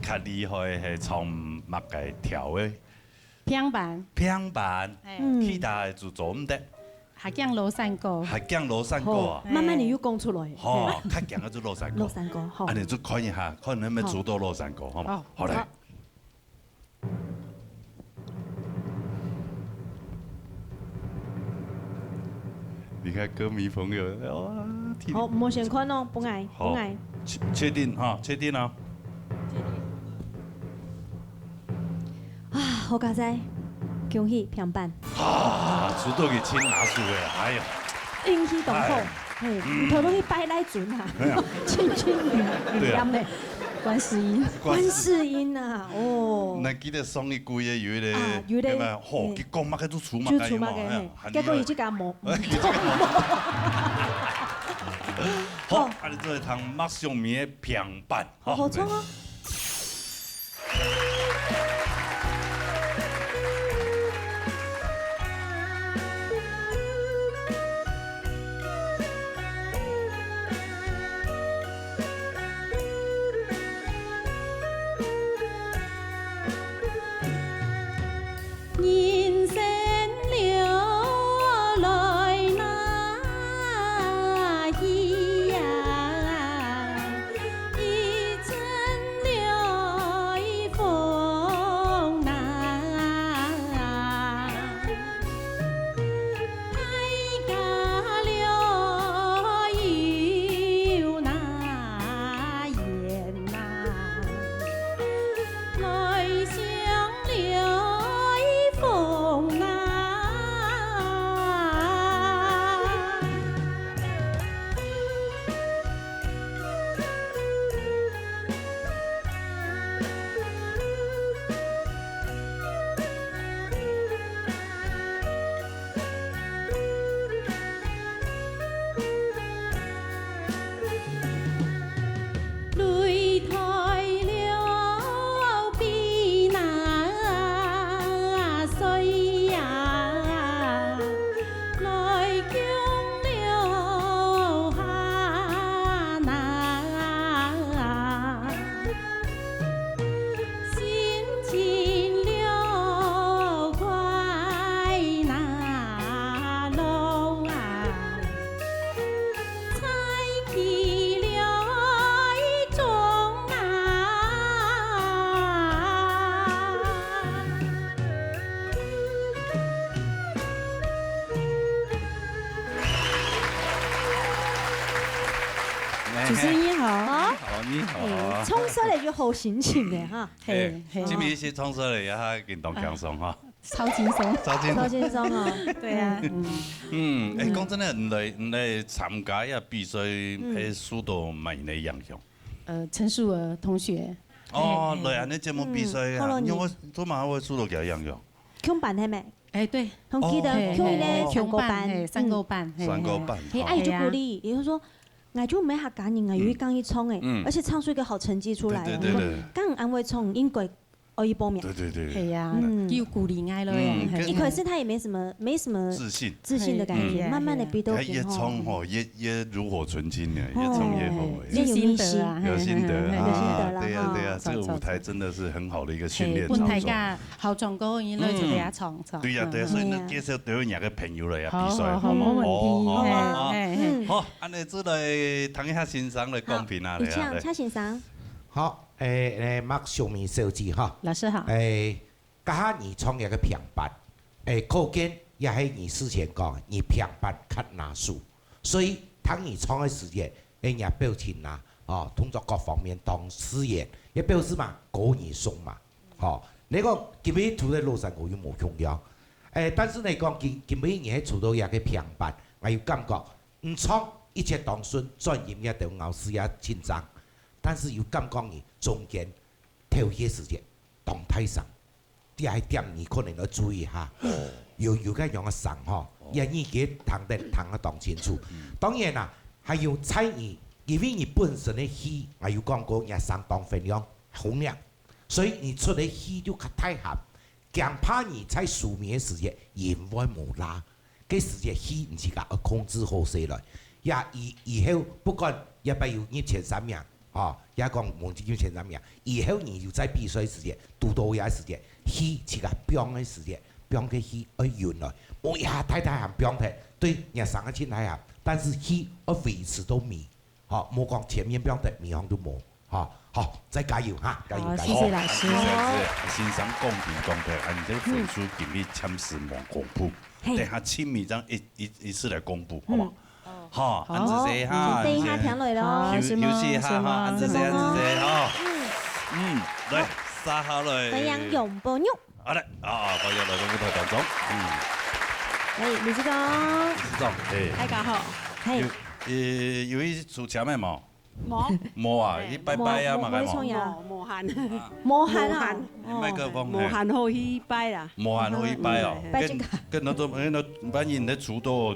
较厉害系从麦嘅跳的。平板。平板，其他就做唔得。还讲罗山歌，还讲罗山歌啊！慢慢你又讲出来。好，较强嘅就罗山歌。罗山歌，好。安尼就看一下，看能不能做到罗山歌，好吗？好来。你看歌迷朋友，哇！好，莫先看哦，不爱，不爱。确定哈？确定啊！啊，好佳哉！恭喜平板！啊，出到去轻拿数的，哎呀！运气同好，嘿，头都去拜来准啊，轻轻语音嘞，观世音，观世音啊，哦。那记得送伊贵的有咧，有咧，好，佢讲乜嘅都出嘛，就出嘛嘅，结果伊即家冇。好，安尼做一趟麦上面的平板，好冲啊！人生主持人你好。好，你好。冲出嚟要好心情嘅哈。係。今日是衝出嚟啊，運動輕鬆哈。超輕鬆。超輕鬆啊！對啊。誒，講真咧，唔嚟參加啊比賽，係受到乜嘢影響？陳淑兒同學。哦，嚟安尼節目比賽啊，因為我做嘛會受到佢影響。Q 班係咪？對，我記得 Q 咧3個班，3個班。阿姨就鼓勵，也就是說，我就沒下趕緊，我有剛一衝誒，而且唱出一個好成績出來，剛安慰衝應該可以報名。對。係啊，要鼓勵愛咯。一開始他也沒什麼自信的感覺，慢慢的比都越衝吼越爐火純青嘅，越衝越好。有心得啊，有心得啊，對啊，這個舞台真的是很好的一個訓練場所。舞台㗎，好唱歌，因為就嚟啊唱。對啊，所以呢介紹對人嘅朋友嚟啊比賽，好冇問題。好，安尼做嚟談一下欣賞嚟公平啊，嚟啊，請欣賞。好，麥小明小姐哈，老師好。家你創一個平板，課件也係你事前講，你平板較難數，所以當你創嘅時間，人家表情啊，動作各方面當試驗，也表示嘛，過你送嘛，你講今日處在路上我又冇重要，但是你講今日你喺處到一個平板，我有感覺，唔創一切當順，專業也對老師也緊張。但是有感覺你中間挑些時間動態上，第二點你可能要注意下，有個樣嘅上吼，因為佢彈得當清楚。當然啦，還有猜你，因為你本身嘅戲，我有講過，也相當分量洪亮，所以你出嚟戲就太鹹，驚怕你在書面時間因為冇拉，嗰時間戲唔是講控制好勢來，也以後不管要不要入前3名。也講忘記前3名，以後你要在比賽時間，督導也時間，戲是個標嘅時間，標嘅戲要原來，冇一下太鹹標嘅，對人上一千太鹹，但是戲要維持到尾，冇講前面標的尾行都冇，好，再加油嚇，加油！謝謝老師。欣賞公平公平，按這個分數今日暫時冇公布，等下簽名章一次來公布，好嗎？好，安子姐哈，等一下聽來咯，休息一下哈，安子姐哈，來撒下來，太陽永不喐。好的，我要來到舞台當中，李志剛，大家好，有一出前面冇？冇啊，你拜拜啊嘛，無限，無限啊，麥克風，無限好去拜啦，無限好去拜哦，跟那種反正你出到。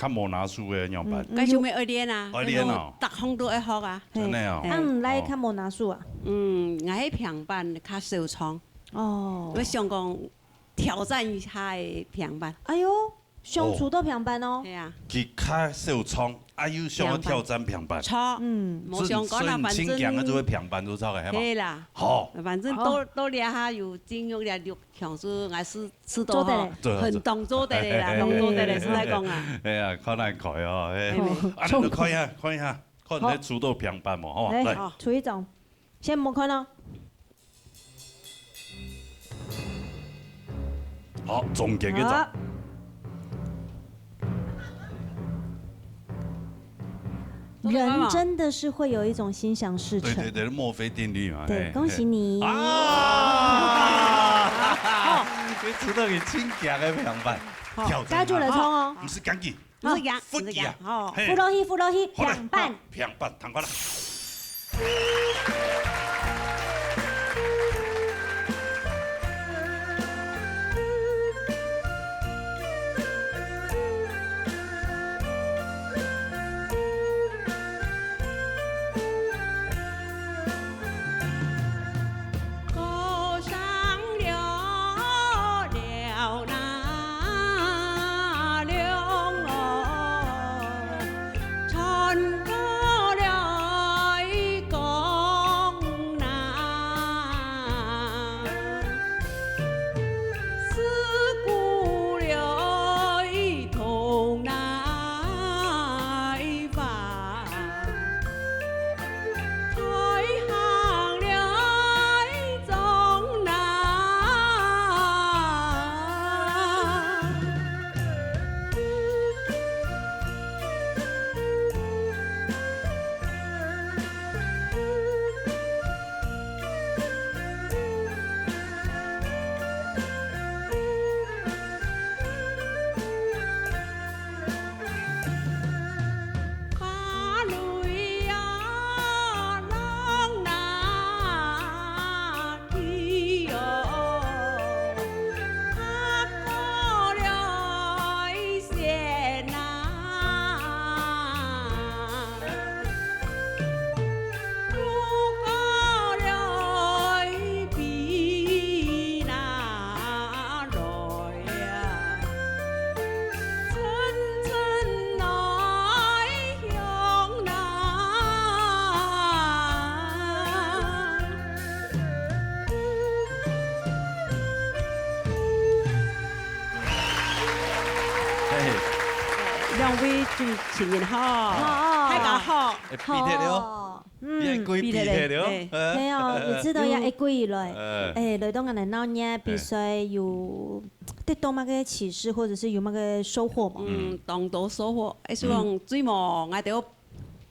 較無拿書嘅樣辦？繼續咪愛練啊！愛練啊！特項都愛學啊！真係啊！唔嚟較無拿書啊？我喺平板較少創。我想講挑戰一下平板。哎呦，想出到平板哦！係啊。佢較少創，又想要挑戰平板。錯。冇想講啦，反正。所以輕嘅就會平板都錯嘅，係嘛？係啦。好。反正都練下有經驗練強處，還是都很動作的嘞啦，動作的嘞，實在講啊。係啊，看來開哦，你都看一下，看你出到平板冇，好嘛？來，出一種，先冇看咯。好，總結一種。人真的是會有一種心想事成。對，墨菲定律嘛。對，恭喜你。你出到你親強嘅平板，加住嚟衝哦。唔是緊記，唔是夾，扶落去，平板。平板，彈過來。唱歌了一個。两位主持人好，大家好，比铁了，也贵比铁了，係啊，你知道也會貴來，來到我哋那年必須有得到乜嘅啟示，或者是有乜嘅收穫嘛？當到收穫，希望最末我哋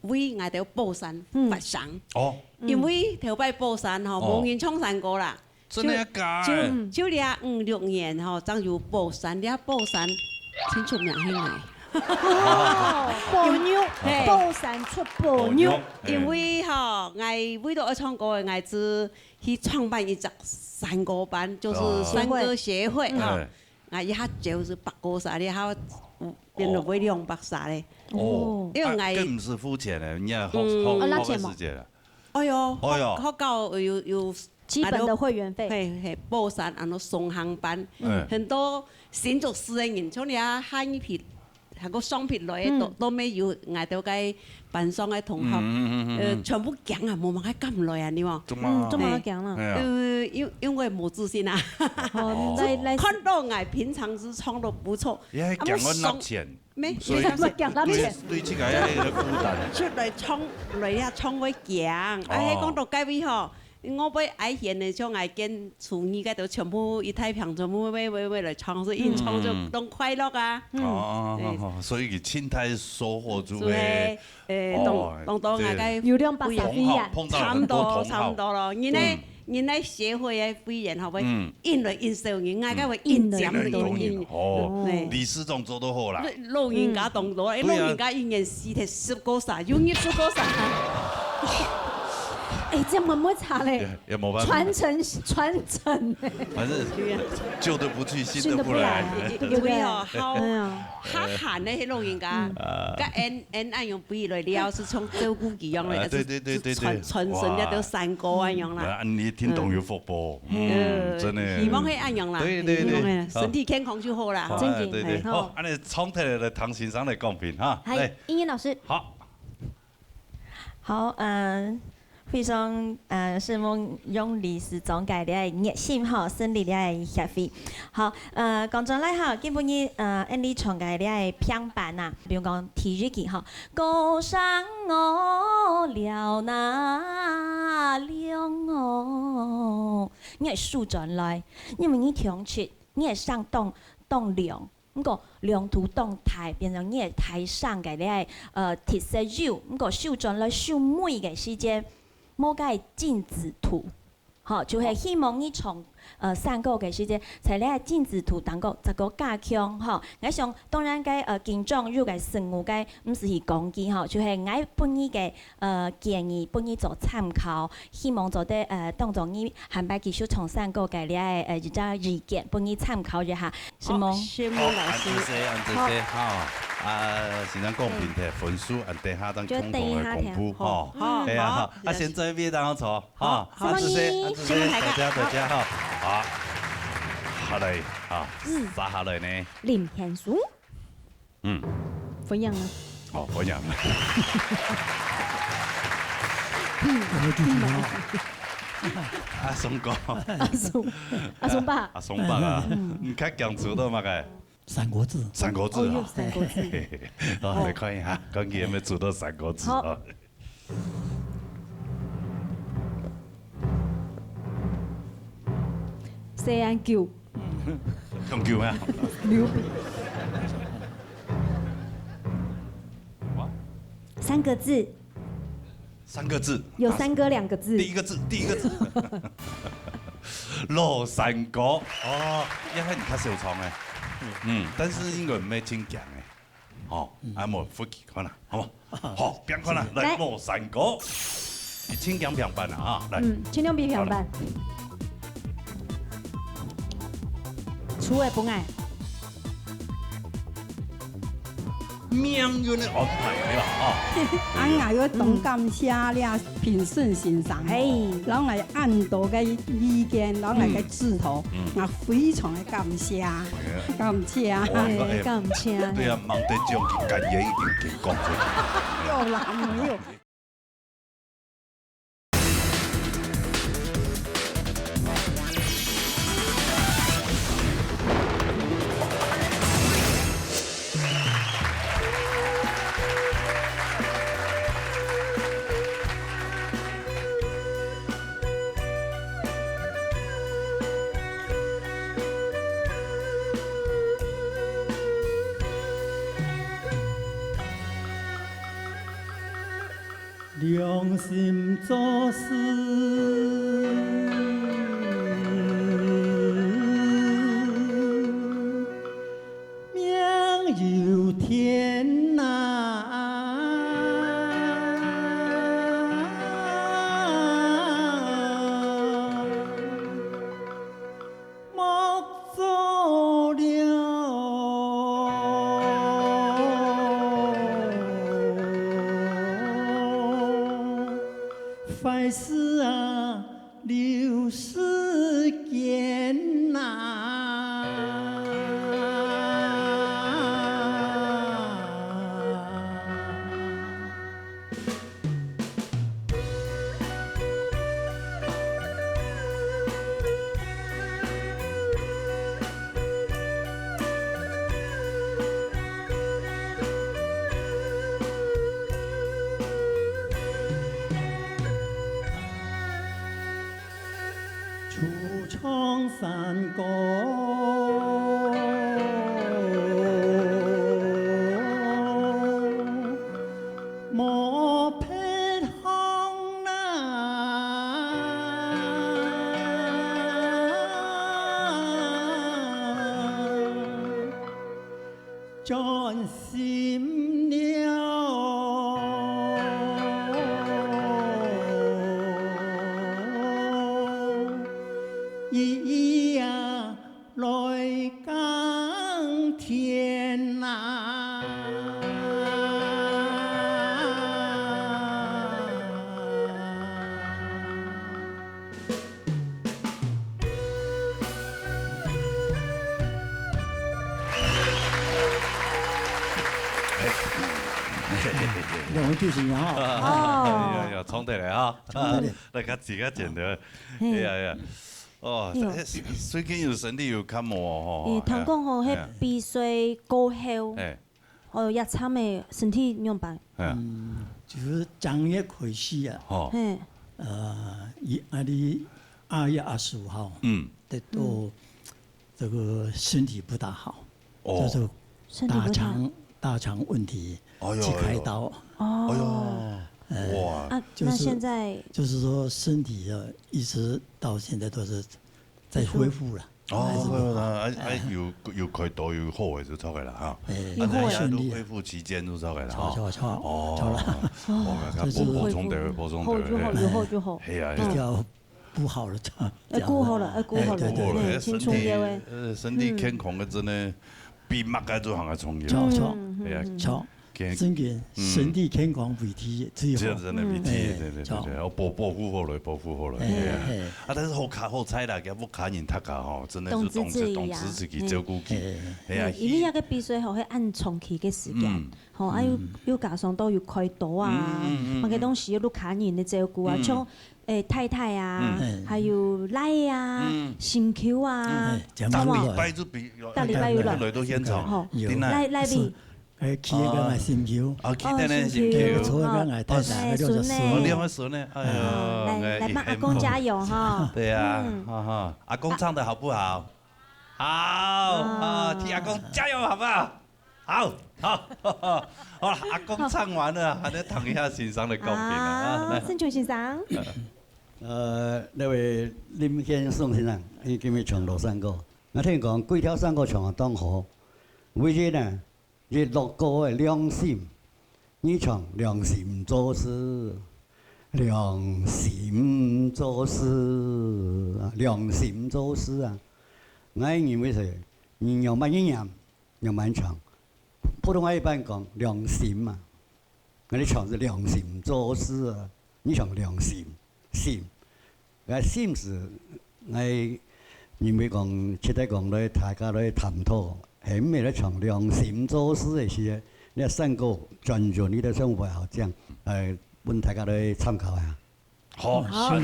為我哋寶山發祥。哦，因為頭擺寶山吼，無人創山過啦。真的假？就倆5、6年吼，將有寶山，倆寶山清楚名起來。寶牛，寶山出寶牛。因為吼，我為到唱歌嘅，我只去創辦一隻山歌班，就是山歌協會哈。我一下就是8個啥的，還變到為200啥的。哦，因為我更唔是膚淺的，你要好嘅世界啦。哎呦，好高有。基本的會員費，係寶山送行班，很多新竹市嘅人，像你啊喊一批，係個雙匹來都沒有，我哋嘅班上嘅同學，全部講啊，冇乜咁耐啊，你話？做乜講啦？因為冇自信啊。看到我平常是唱得不錯，你係講我拿錢，咩？講拿錢？對這個係一個負擔。出來唱會講，啊，喺講到介位嗬。我俾愛賢嘅像愛見廚藝嗰度全部一太平，全部為來唱，所以一唱就都快樂啊！所以佢千太收穫住嘅，當我嘅有280飛人，差唔多咯。人哋社會嘅會員係咪引來引少人，我嘅會引獎到人。哦，理事長做得好啦。老人家當多，老人家一年4天10個啥，永遠10個啥。哎，這樣會唔會差咧？也冇辦法。傳承。反正舊的不去，新的不來。對哦，好閒的迄老人家，佮按用比來了，是從照顧佢樣來，對，傳承一到山歌咁樣啦。你聽懂有福報，真的。希望係咁樣啦，對，身體健康就好啦。對，好，安尼從頭來唐先生來講評哈。係，英英老師。好，非常希望用理事長嘅熱心吼，勝利嘅協會。好，講咗嚟吼，基本嘅按你唱嘅啲評版啊，比如講體育嘅吼，高山我了那亮哦，你係豎轉來，因為你聽出你係上動量。咁個亮圖動態變成你係台上嘅啲特色秀，咁個豎轉來秀美嘅時間。冇個鏡子圖，好，就係希望你從3個嘅時間，在咧鏡子圖當個一個加強，吼，我想當然個緊張如個生活個唔是去講機，吼，就係我本意嘅建議，本意做參考，希望做得當做你下擺繼續從3個嘅咧一隻意見，本意參考一下，是冇？謝謝老師，好。先生講評題分數，等下當空空嘅公布，吼，係啊，先在邊當坐，哈，謝謝大家，好，下嚟，撒下嚟呢？林天書，分享啊，分享啊，阿松哥，阿松爸，阿松爸啊，唔睇講詞都嘛嘅。三國志，三國志啊！好，嚟看一下，究竟有冇做到三國志啊？西安橋，咁叫咩？牛逼！3個字。3個字。有3個2個字。第一個字。羅山歌。哦，一係你較少唱嘅。但是應該唔係真強嘅，哦，阿冇福氣看啦，好冇？好，邊看啦？來羅山歌，清強評判啊，來。清強比評判。出嘅本愛。命運嘅安排啦，俺也要懂感謝了，評審欣賞，然後來按到嘅意見，然後來嘅指導，我非常嘅感謝，感謝。對啊，忙得將感言已經講出去。有啦，沒有。良心做事，命由天呐、莫做坏事啊，留时间呐、初创山歌，莫配红啊，专心了。咿呀来耕田呐、两位主持人哦，哎呀，冲起来啊！来较自较简单，哎呀呀，哦，最近有身体有感冒哦。听讲吼，迄鼻水过后，哦，也惨的身体怎办？就是正月开始啊，嘿，2月25号，得到这个身体不大好，就是大肠问题，去开刀。哦，哇！那现在就是说身体一直到现在都是在恢复了。有开刀有好嘅就出嚟啦哈，顺利恢复期间就出嚟啦。补充点，补充点。有好就好。系啊，比较不好了，顾好了，对，青春嘅话，身体健康嘅真係比乜嘅都行嘅重要。錯，真嘅身體健康為天最好。真係為天，對，我保護好來，保護好來。但是好彩啦，佢冇卡人讀啊，吼，真係就懂事自己照顧佢。係啊，因為一個鼻水吼，係按長期嘅時間，吼，要加上都要開刀啊，乜嘅東西要卡人嘅照顧啊，像太太啊，還有奶啊、心口啊，大禮拜要來到現場，奶味。起個係心橋，起得呢心橋，坐個係太太，嗰個我兩個孫呢，哎呀，來幫阿公加油哈！對啊，阿公唱得好不好？好，替阿公加油好不好？好，好了，阿公唱完了，還得躺一下欣賞的歌品啊！先唱欣賞。那位林先生先生，伊今日唱羅山歌，我聽講幾條山歌唱得當好，為咗呢？日落過嘅良心，你唱良心做事，良心做事，良心做事啊！我認為是，你要慢一樣，要慢唱。普通話一般講良心嘛，我哋唱是良心做事啊，你唱良心心，心是我認為講，切得講咧，大家咧探討。係咩咧？從良心做事嘅時，你三個專注你的生活好這樣，問大家嚟參考下。好，謝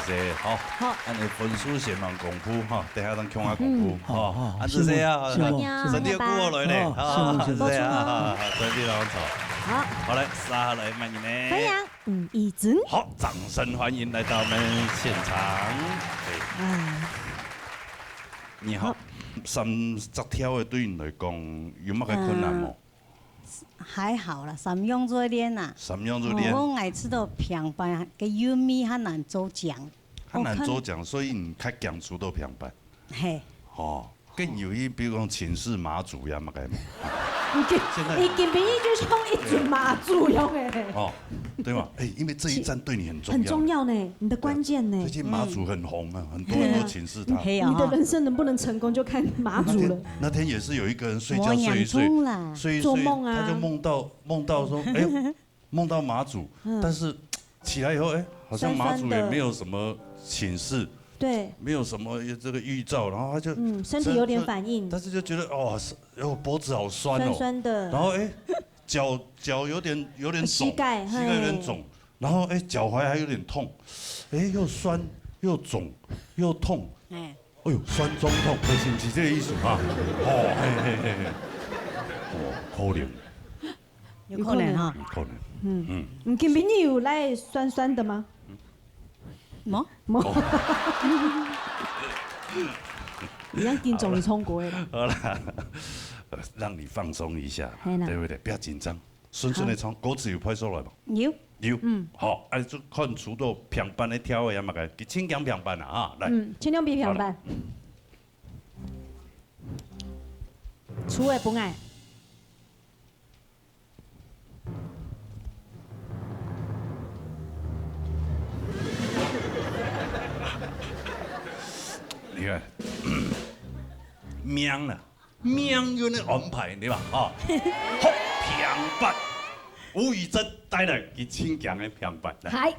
謝，好，按你分數先讓功夫哈，等下當強下功夫，哈，按這些啊，身體要顧好來咧，啊，謝謝啊，身體啷錯，好嚟，撒來歡迎呢，歡迎吳義尊，好，掌聲歡迎來到我們現場，你好。30條嘅對你嚟講有乜嘅困難冇？还好啦，三样做练呐。三样做练。我爱吃到平板，个油米较难做酱。较难做酱，所以唔较强出到平板。嘿。哦，更有伊，比如讲秦氏马祖呀嘛，该嘛。伊根本就是讲一组马祖用诶。哦，对嘛？哎，因为这一站对你很重要。很重要呢，你的关键呢。最近马祖很红啊，很多人都请示他。你的人生能不能成功，就看马祖了。那天也是有一个人睡觉睡一睡，做梦啊，他就梦到说，哎，梦到马祖，但是起来以后，哎，好像马祖也没有什么请示。对，没有什么这个预兆，然后他就身体有点反应，但是就觉得哦，脖子好酸哦，酸酸的，然后哎，脚有点肿，膝盖有点肿，然后哎，脚踝还有点痛，哎，又酸又肿又痛，哎呦，酸中痛，是不是这个意思啊？哦，嘿，可能，有可能哈，有可能，你今明你有来酸酸的吗？冇。你让丁总你冲过了。好啦，让你放松一下，对不对？不要紧张，顺顺的唱。歌词有拍出来吗？有。有。好，哎，就看除到平板的跳的，嘛个，轻强平板啊，来。轻量比平板。除的不爱。你看，命啦，命运的安排，对吧？啊，好，平板，吴宇珍带来佢轻强的平板来。係。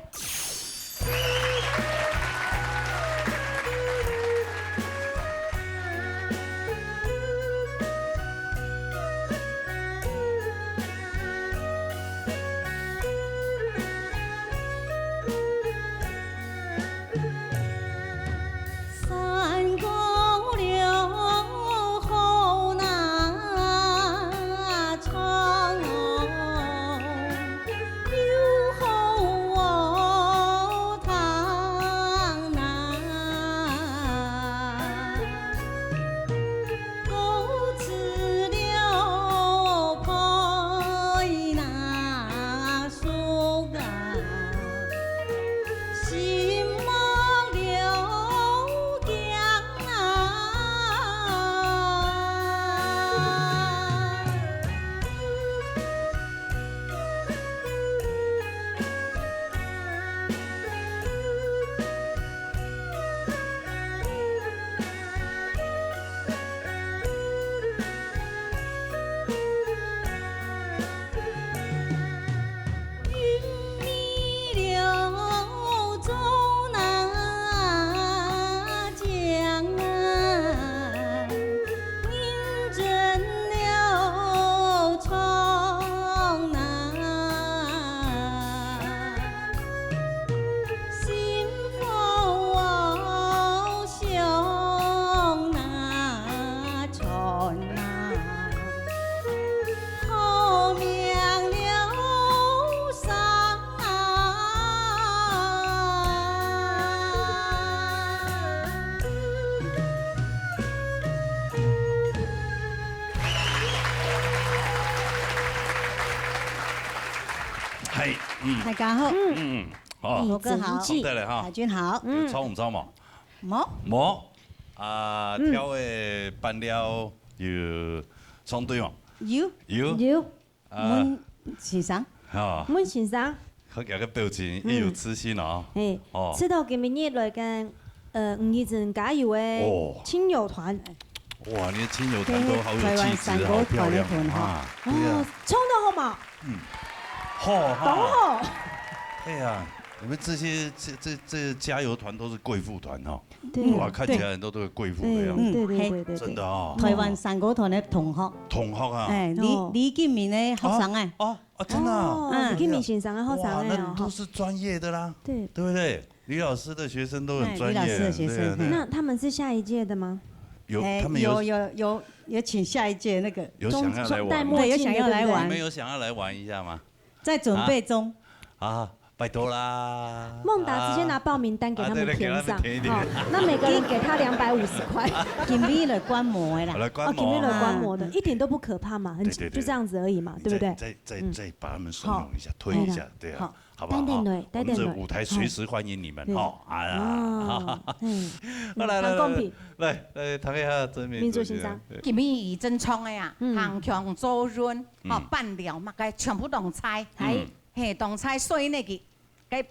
大家好，好，罗哥好，对了哈，海军好，有操唔操嘛？冇啊，跳的班了有冲对嘛？有，阮先生，阮先生，好几个表情也有自信啊，哦，知道今日来跟吴义珍加油的亲友团。哇，你的亲友团都好有气质，好漂亮啊！哦，冲得好嘛？好，好。哎呀，你们这些这加油团都是贵妇团哈，哇，看起来人都是贵妇的样子，对，真的啊。台湾山歌团的同学，同学啊，哎，李建明的学生哎，真的啊，李建明先生的学生哎，那都是专业的啦，对不对？李老师的学生都很专业，李老师的学生，那他们是下一届的吗？他们有请下一届那个，有想要来玩，对，有想要来玩，你们有想要来玩一下吗？在准备中。拜托啦。孟达直接拿报名单给他们填上，好，那每个人给他250块。今日来观摩的啦，哦，今日来观摩的，一点都不可怕嘛，很就这样子而已嘛，对不对？再把他们怂恿一下，推一下，对啊。好不好？我们这舞台随时欢迎你们哈！哎呀，来，谈一下真民主欣赏。今日以真创的呀，行强周润，哦，拌料嘛，该全部动菜，嘿，动菜所以呢，该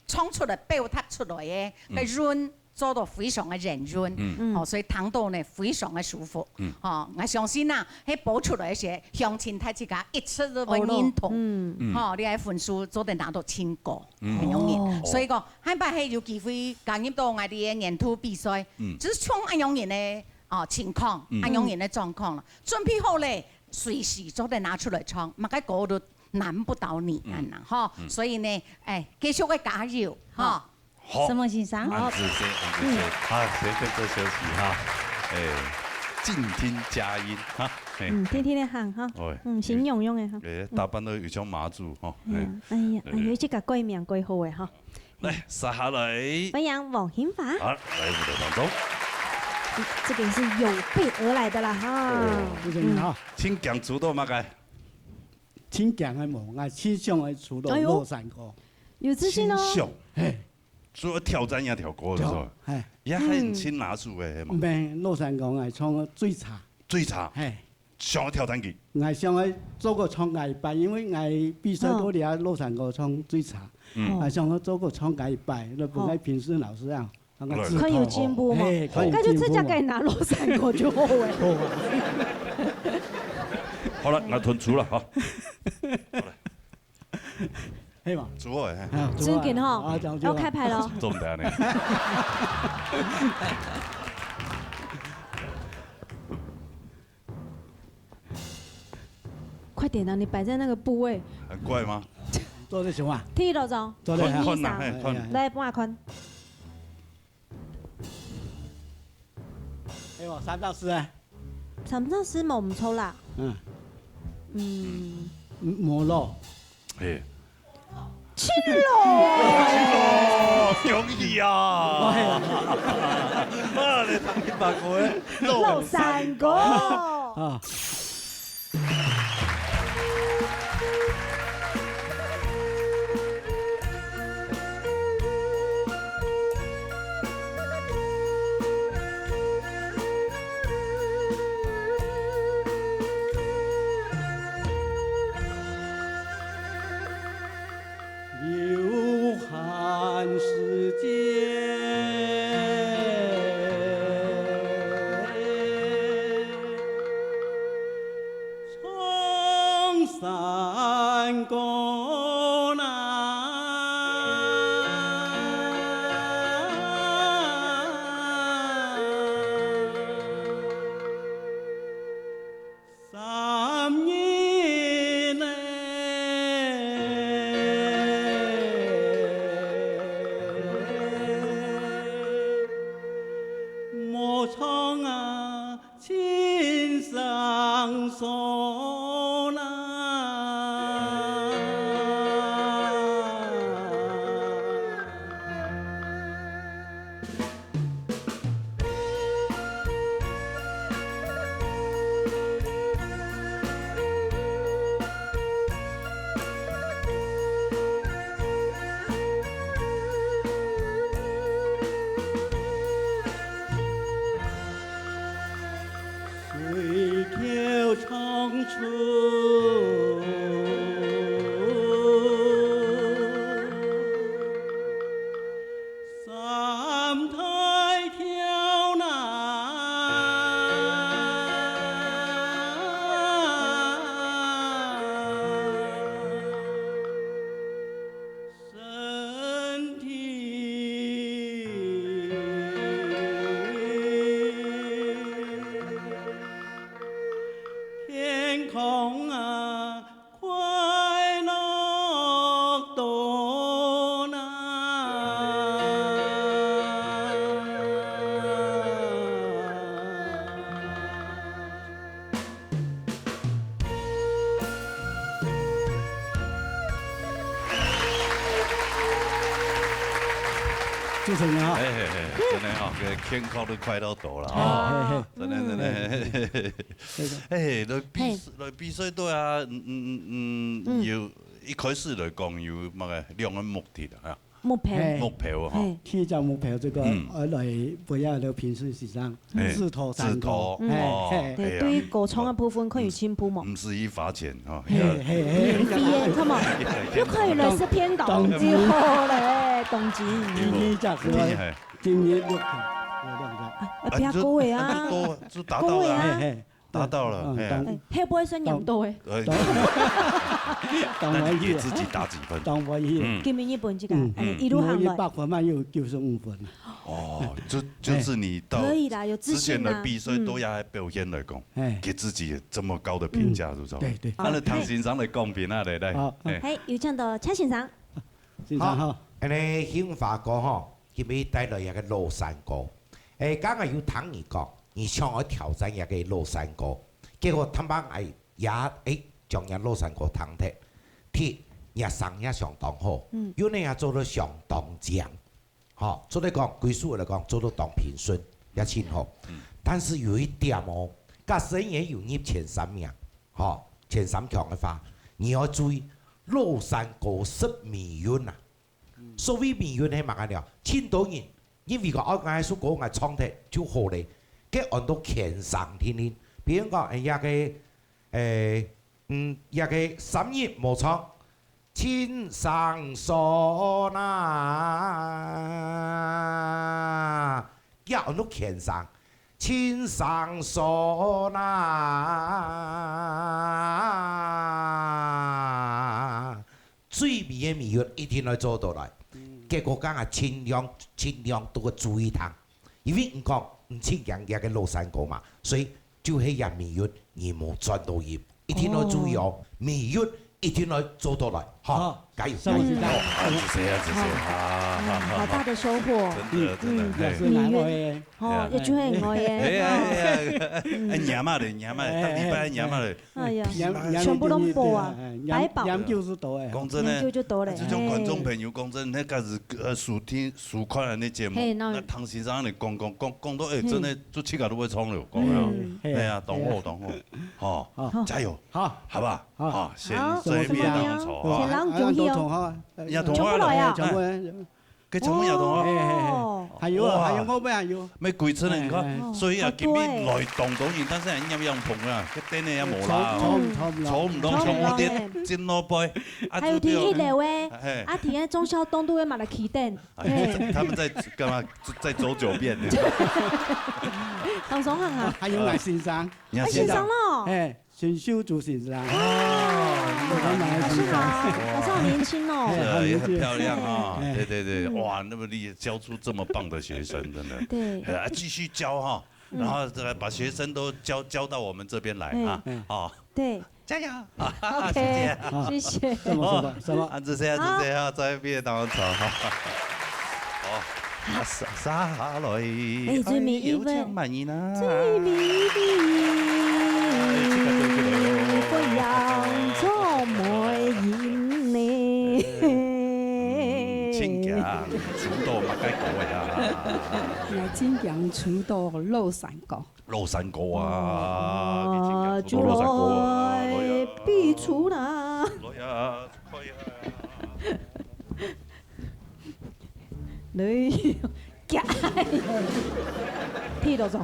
冲出来、表达出来的，该润。做到非常的圆润，哦，所以糖度呢非常的舒服，哦，我相信呐，迄煲出来些乡亲太自家一吃都会认同，哦，你喺分数做得拿到清高，很容易，所以讲，海摆迄有机会加入到我哋嘅年度比赛，就是像安样人的哦情况，安样人的状况啦，准备好咧，随时做得拿出来唱，乜嘅歌都难不倒你啊呐，哈，所以呢，继续嘅加油，哈。好，什么欣赏？好，先做休息哈，静听佳音哈，听听的喊哈，心用用的哈，打扮得有像马祖哈，哎呀，这个改名改好的哈，来，撒下来，欢迎王hin发，好，来舞台当中，这个是有备而来的啦哈，你好，请讲主导嘛该，请讲的无，我请上的主导落山歌，有自信哦，嘿。所以挑战也跳过的时候，也很轻拿手的嘛。咩？落山讲係唱最差。最差。係。想挑戰佢。我想去做個唱藝班，因為我比賽都嚟落山歌唱最差。我想去做個唱藝班，那不該評審老師啊。可以有進步嘛？那就直接給拿落山歌就好誒。好了，我吞出了哈。係嘛？做好誒，真緊哈，要開牌咯。做唔得呢？快點啊！你擺在那個部位。很怪嗎？做啲什麼？剃頭裝。做啲寬啊，寬。來幫下寬。係喎，3到4啊。3到4冇唔錯啦。冇咯。係。青龍，恭喜啊！啊，你睇見白過咧？落山歌啊！主持人好。真的哈，天空都快到头了啊！真的。来比赛对啊，要一開始嚟講要乜嘅兩個目的啊。木票，木票哈，天價木票這個來不要了平時時尚自拖三拖，對，對於歌唱嘅部分可以進步嘛。唔是依罰錢哈。免費嘅，嘛，都可以來食偏道之後咧，動機。今年6票，不要高嘅啊，就達到了。達到了，會不會算嚴多誒？那你給自己打幾分？當我一，今年日本這個一路行來，100分嘛有95分。哦，就是你到可以啦，有自信啦。之前的比賽都要表現來講，給自己這麼高的評價，是不是？對。那唐先生嚟公平啊，嚟。係，有請到蔡先生。先生好。安尼興華哥吼，佢咪帶來一個落山歌。剛剛有唐兒講。你想要挑戰一個落山歌，結果他們也將一落山歌彈得，也聲也相當好，有人也做得相當強，好，所以講歸屬嚟講做得當評審也真好，但是有一點哦，甲聲也有入前3名，好，前3強嘅話，你要注意落山歌是迷韻啊，所謂迷韻係乜嘢了？千多人，因為個我首歌我唱得就好咧。佢按到前上天天，比如講一個3月冇唱，千上索那，一按到前上，千上索那，最美嘅美樂一定要做到來。結果講盡量多個注意聽，因為唔講。唔似人家嘅落山歌嘛，所以就係人美樂而冇賺到業，一定要注意哦，美樂一定要做到來，好，加油！謝謝，好大的收穫，真的，哦，一句係愛嘅，娘嘛嚟，大禮拜娘嘛嚟，哎呀，全部都播啊，擺爆，研究是多誒，講真咧，這種觀眾朋友講真，那個是收看人哋節目，那唐先生嚟講到真係做七個都會唱了，講啊，係啊，當好，好，加油，好吧，好，先這邊當錯。前兩種戲哦，做不來啊！佢做乜又同我？係要啊，係要我咩係要？咩攰出嚟個？所以啊，見面來動到現，但係人陰碰啊，一啲呢也冇啦，坐唔到，坐我啲煎蘿蔔。還有聽一流誒，啊聽中孝東都會買來起燈。他們在幹嘛？在走九遍。唐松行啊！還有賴先生，賴先生咯。選秀主先生。老師好，老師好年輕哦。也很漂亮啊！對，哇，那麼厲害，教出這麼棒的學生，真的。對。繼續教哈，然後把學生都教到我們這邊來啊！哦。對。加油！OK，謝謝。什麼？這些哈，在邊當場哈。好。沙來，最美一位，最美的不要做梅艷呢。清強出道乜雞歌呀？清強出道落山歌。落山歌啊！出來必出來。你夾聽到咗？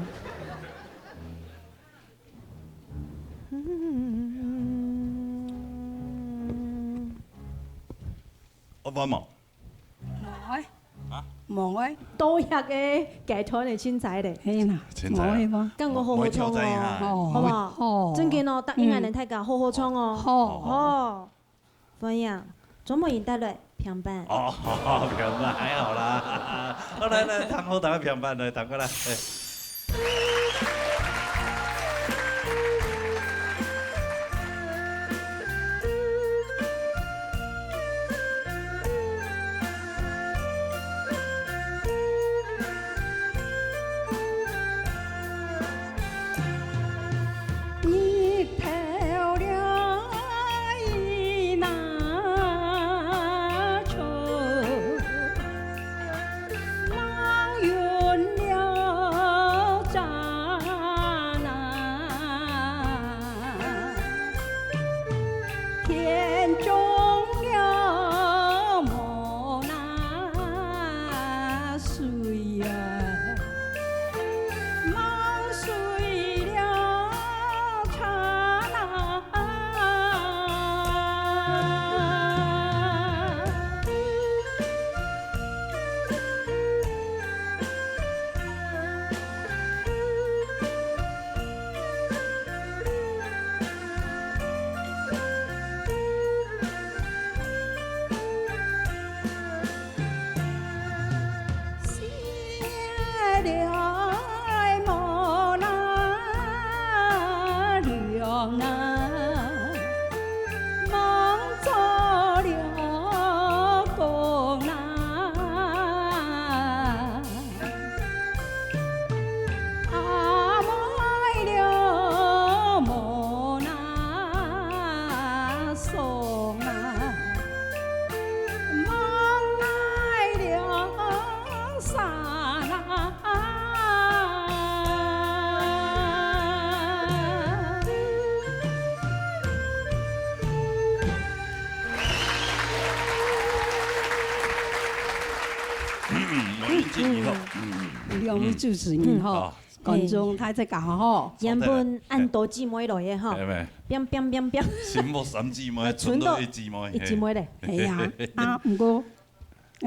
我幫忙。忙誒，多日嘅劇台嚟千仔嚟，係啦，我係嘛，跟我好好唱哦，好嘛？哦，真見我答應人哋睇㗎，好好唱哦。哦，歡迎，總冇人帶來平板。哦，平板還好啦。好來，彈好彈個平板來，彈過來。我天中有莫那水呀，梦碎了刹那。两位主持人吼，观众太在搞吼，原本按多姊妹来的吼，变变变变，心目三姊妹，存到一姊妹，一姊妹咧，系啊，不过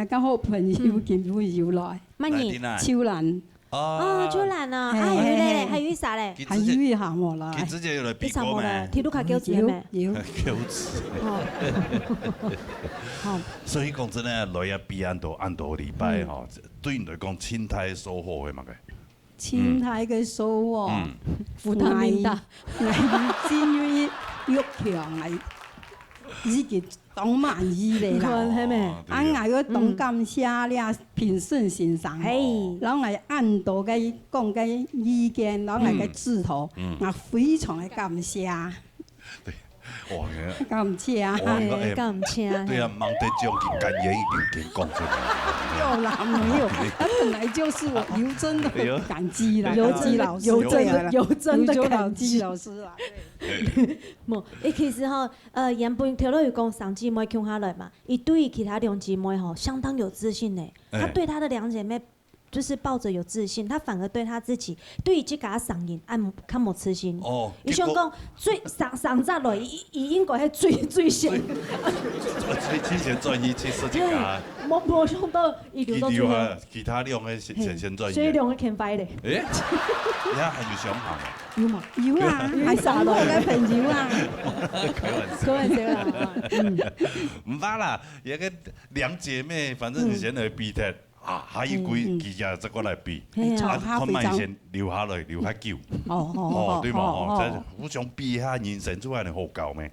刚好朋友今日又来，乜嘢？秋兰。哦，秋兰啊，还有咧，还有啥咧？还有一项我来，佢直接要嚟比歌咩？睇到佢叫字咩？有叫字。好。所以講真咧，來啊比按到禮拜吼，對你嚟講，青苔收穫係乜嘅？青苔嘅收穫，負擔面大，係至於玉強係已經當萬意嚟啦，係咪？俺係個當感謝咧評審先生，然後係按到嘅講嘅意見，然後係嘅指導，我非常嘅感謝。哇！感謝，感謝。對啊，忙得將佢感言已經講出來。有啦，沒有，他本來就是我尤真的感激啦，尤基老師，尤真的感激老師啦。冇，其實吼，原本條路講三姊妹共下來嘛，伊對其他兩姊妹吼相當有自信呢，他對他的兩姐妹。就是抱着有自信，他反而對他自己，對於這個嗓音按較冇自信。哦，伊想講最上集來，伊應該係最先。最先轉移去設計家。冇想到伊留到最後。其他兩個先轉移。所以兩個傾快咧。誒，你睇係要想行嘅。有嘛？有啊，係上我嘅朋友啊。開玩笑啦。唔怕啦，有個兩姐妹，反正你先嚟比踢。啊，還有幾日再過來比，看咪先留下來，留下久，對嘛？哦，互相比下人生出來的好高咩？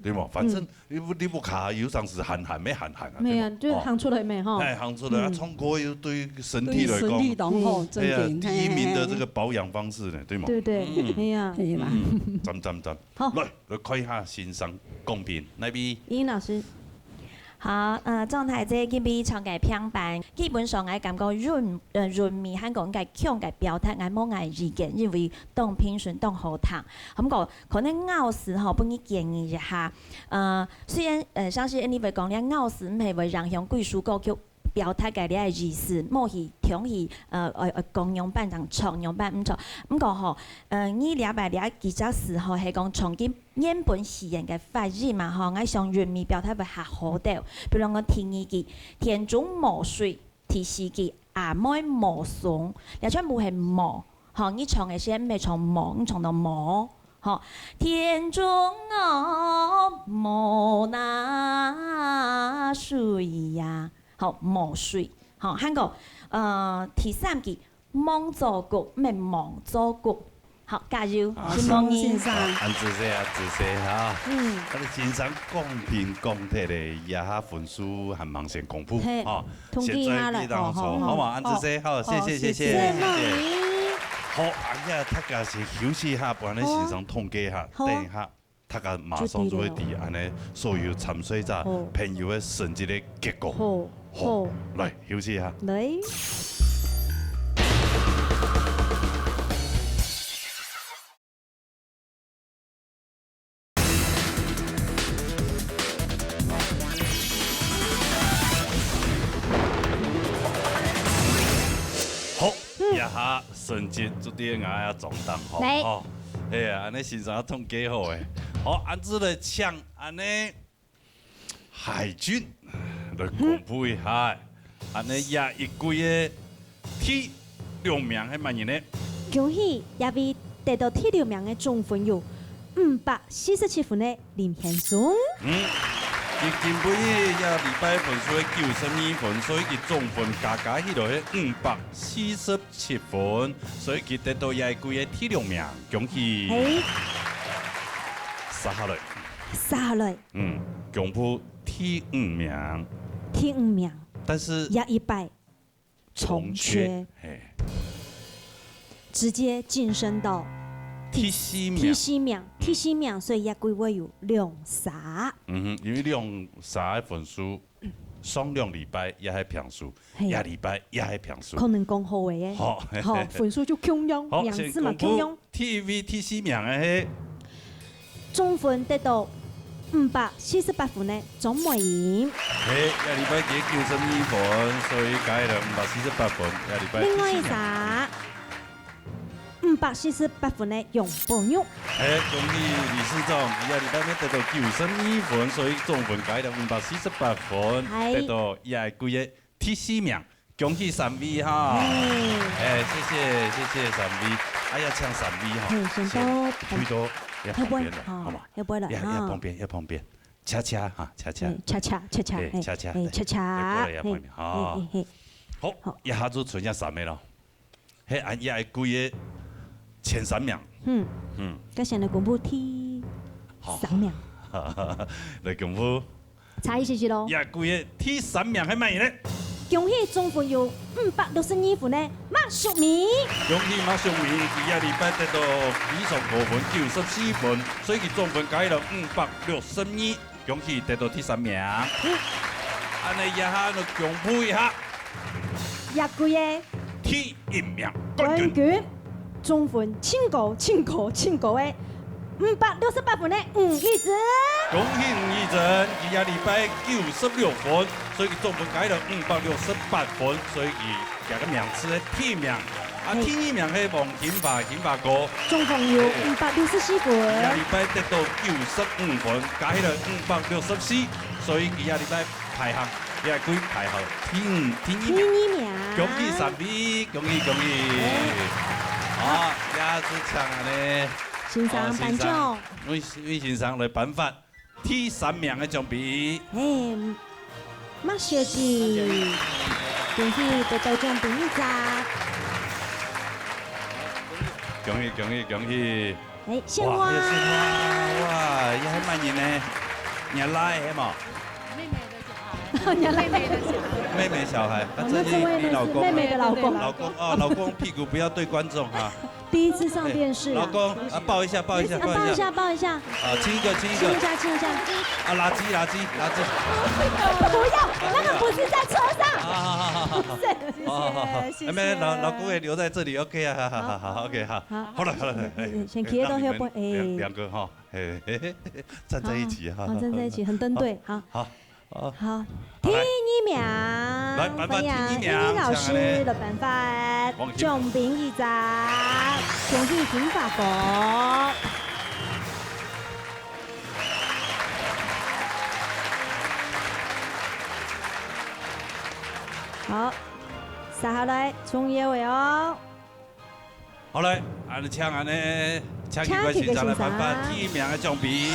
對嘛？反正你不卡有上是喊咩喊啊？沒啊，就喊出來咩？哈，喊出來，唱歌又對身體來講，哎呀，第一名的這個保養方式呢，對嘛？對，係啊，係啦，讚，好，來看下先生公平那邊，尹老師。好，狀態即係比唱嘅平板，基本上我感覺潤味香港嘅腔嘅表達，我冇嗌意見，因為當評選當好聽。咁個可能咬字吼，幫你建議一下。雖然相信你會講咧，咬字唔係會影響貴屬歌曲表達嘅啲意思，冇去聽去公用版同長用版唔錯。咁個吼，你了解了幾隻詞吼係講從佢原本語言嘅發音嘛吼，我想潤味表達會較好啲。比如我聽一句田中無水，第四句阿妹無松，而且冇係無，吼你唱嘅時唔係唱無，你唱到無。好，田中無那水呀，好無水，好，韓國第三句望祖國，唔係望祖國。好，加油，先生。安子謝哈。我哋先生公平公正的，也下分數還忙先公布，哦。現在你當錯，好嘛？安子謝，好，謝。好，而家大家先休息下，不然你先生統計下，等下大家馬上就會知安尼所有參賽者朋友嘅成績嘅結果。好，來休息下。來。下升级注定俺要中档吼。哦，哎呀，安尼欣赏统计好诶。好，安子来唱安尼海军来公布一下，安尼也一季的第6名係乜嘢呢？恭喜也位得到第6名的总分有547分的林宪松。伊根本也礼拜分数92分，所以佢总分加起來547分，所以佢得到也季嘅第6名，恭喜！殺下來，公布第5名，第5名，但是也一敗重缺，直接晉升到第4名，所以也歸位有2-3。因為2-3的分數，上2禮拜也係平數，下禮拜也係平數。可能講好嘅，好分數就強樣，名次嘛強樣。第4名嘅係總分得到548分嘅總梅妍。下禮拜幾92分，所以加了548分，下禮拜。另外一隻。548分的楊寶玉，恭喜理事長，伊禮拜咩得到92分，所以總分加了548分，得到伊季嘅第4名，恭喜3位哈！謝謝3位，哎呀唱3位哈，最多要旁邊了，好嘛？要旁邊，恰恰哈，恰恰，好，一下就剩下3位咯，係按伊季嘅。前3名，咁現在公布第3名，嚟公布，差一些咯。也季嘅第3名係乜嘢呢？恭喜總分有562分嘅馬淑美。恭喜馬淑美，佢一禮拜得到比上高分94分，所以佢總分加了562，恭喜得到第3名。安尼一下就公布一下，也季嘅第1名冠軍。總分超高嘅568分嘅吳義珍，恭喜吳義珍，佢下禮拜96分，所以佢總分加了568分，所以佢加個名次嘅第1名。第2名係黃金髮哥，總分有564分，下禮拜得到95分，加起來564，所以佢下禮拜排行也係排行第2名。恭喜3位，恭喜！好，也是唱咧，欣賞頒獎，為欣賞來頒發第3名嘅獎品。馬小姐，恭喜得到獎品1隻。恭喜！鮮花，哇，也係乜嘢呢？日來係嘛？妹妹小孩，那这位呢是妹妹的老公。老公屁股不要对观众哈。第一次上电视。老公抱一下。抱一下。亲一个。亲一下。垃圾。不要，那个不是在车上。谢谢。老公也留在这里 ，OK 啊，好 ，OK 好。好了。先企到后边，2个哈，站在一起哈。站在一起，很登对，好。好，第1名，歡迎英語老師的頒發獎品1隻，恭喜金髮哥。好，接下來從葉偉哦。好嘞，按搶安尼，搶幾位先生來頒發第1名嘅獎品。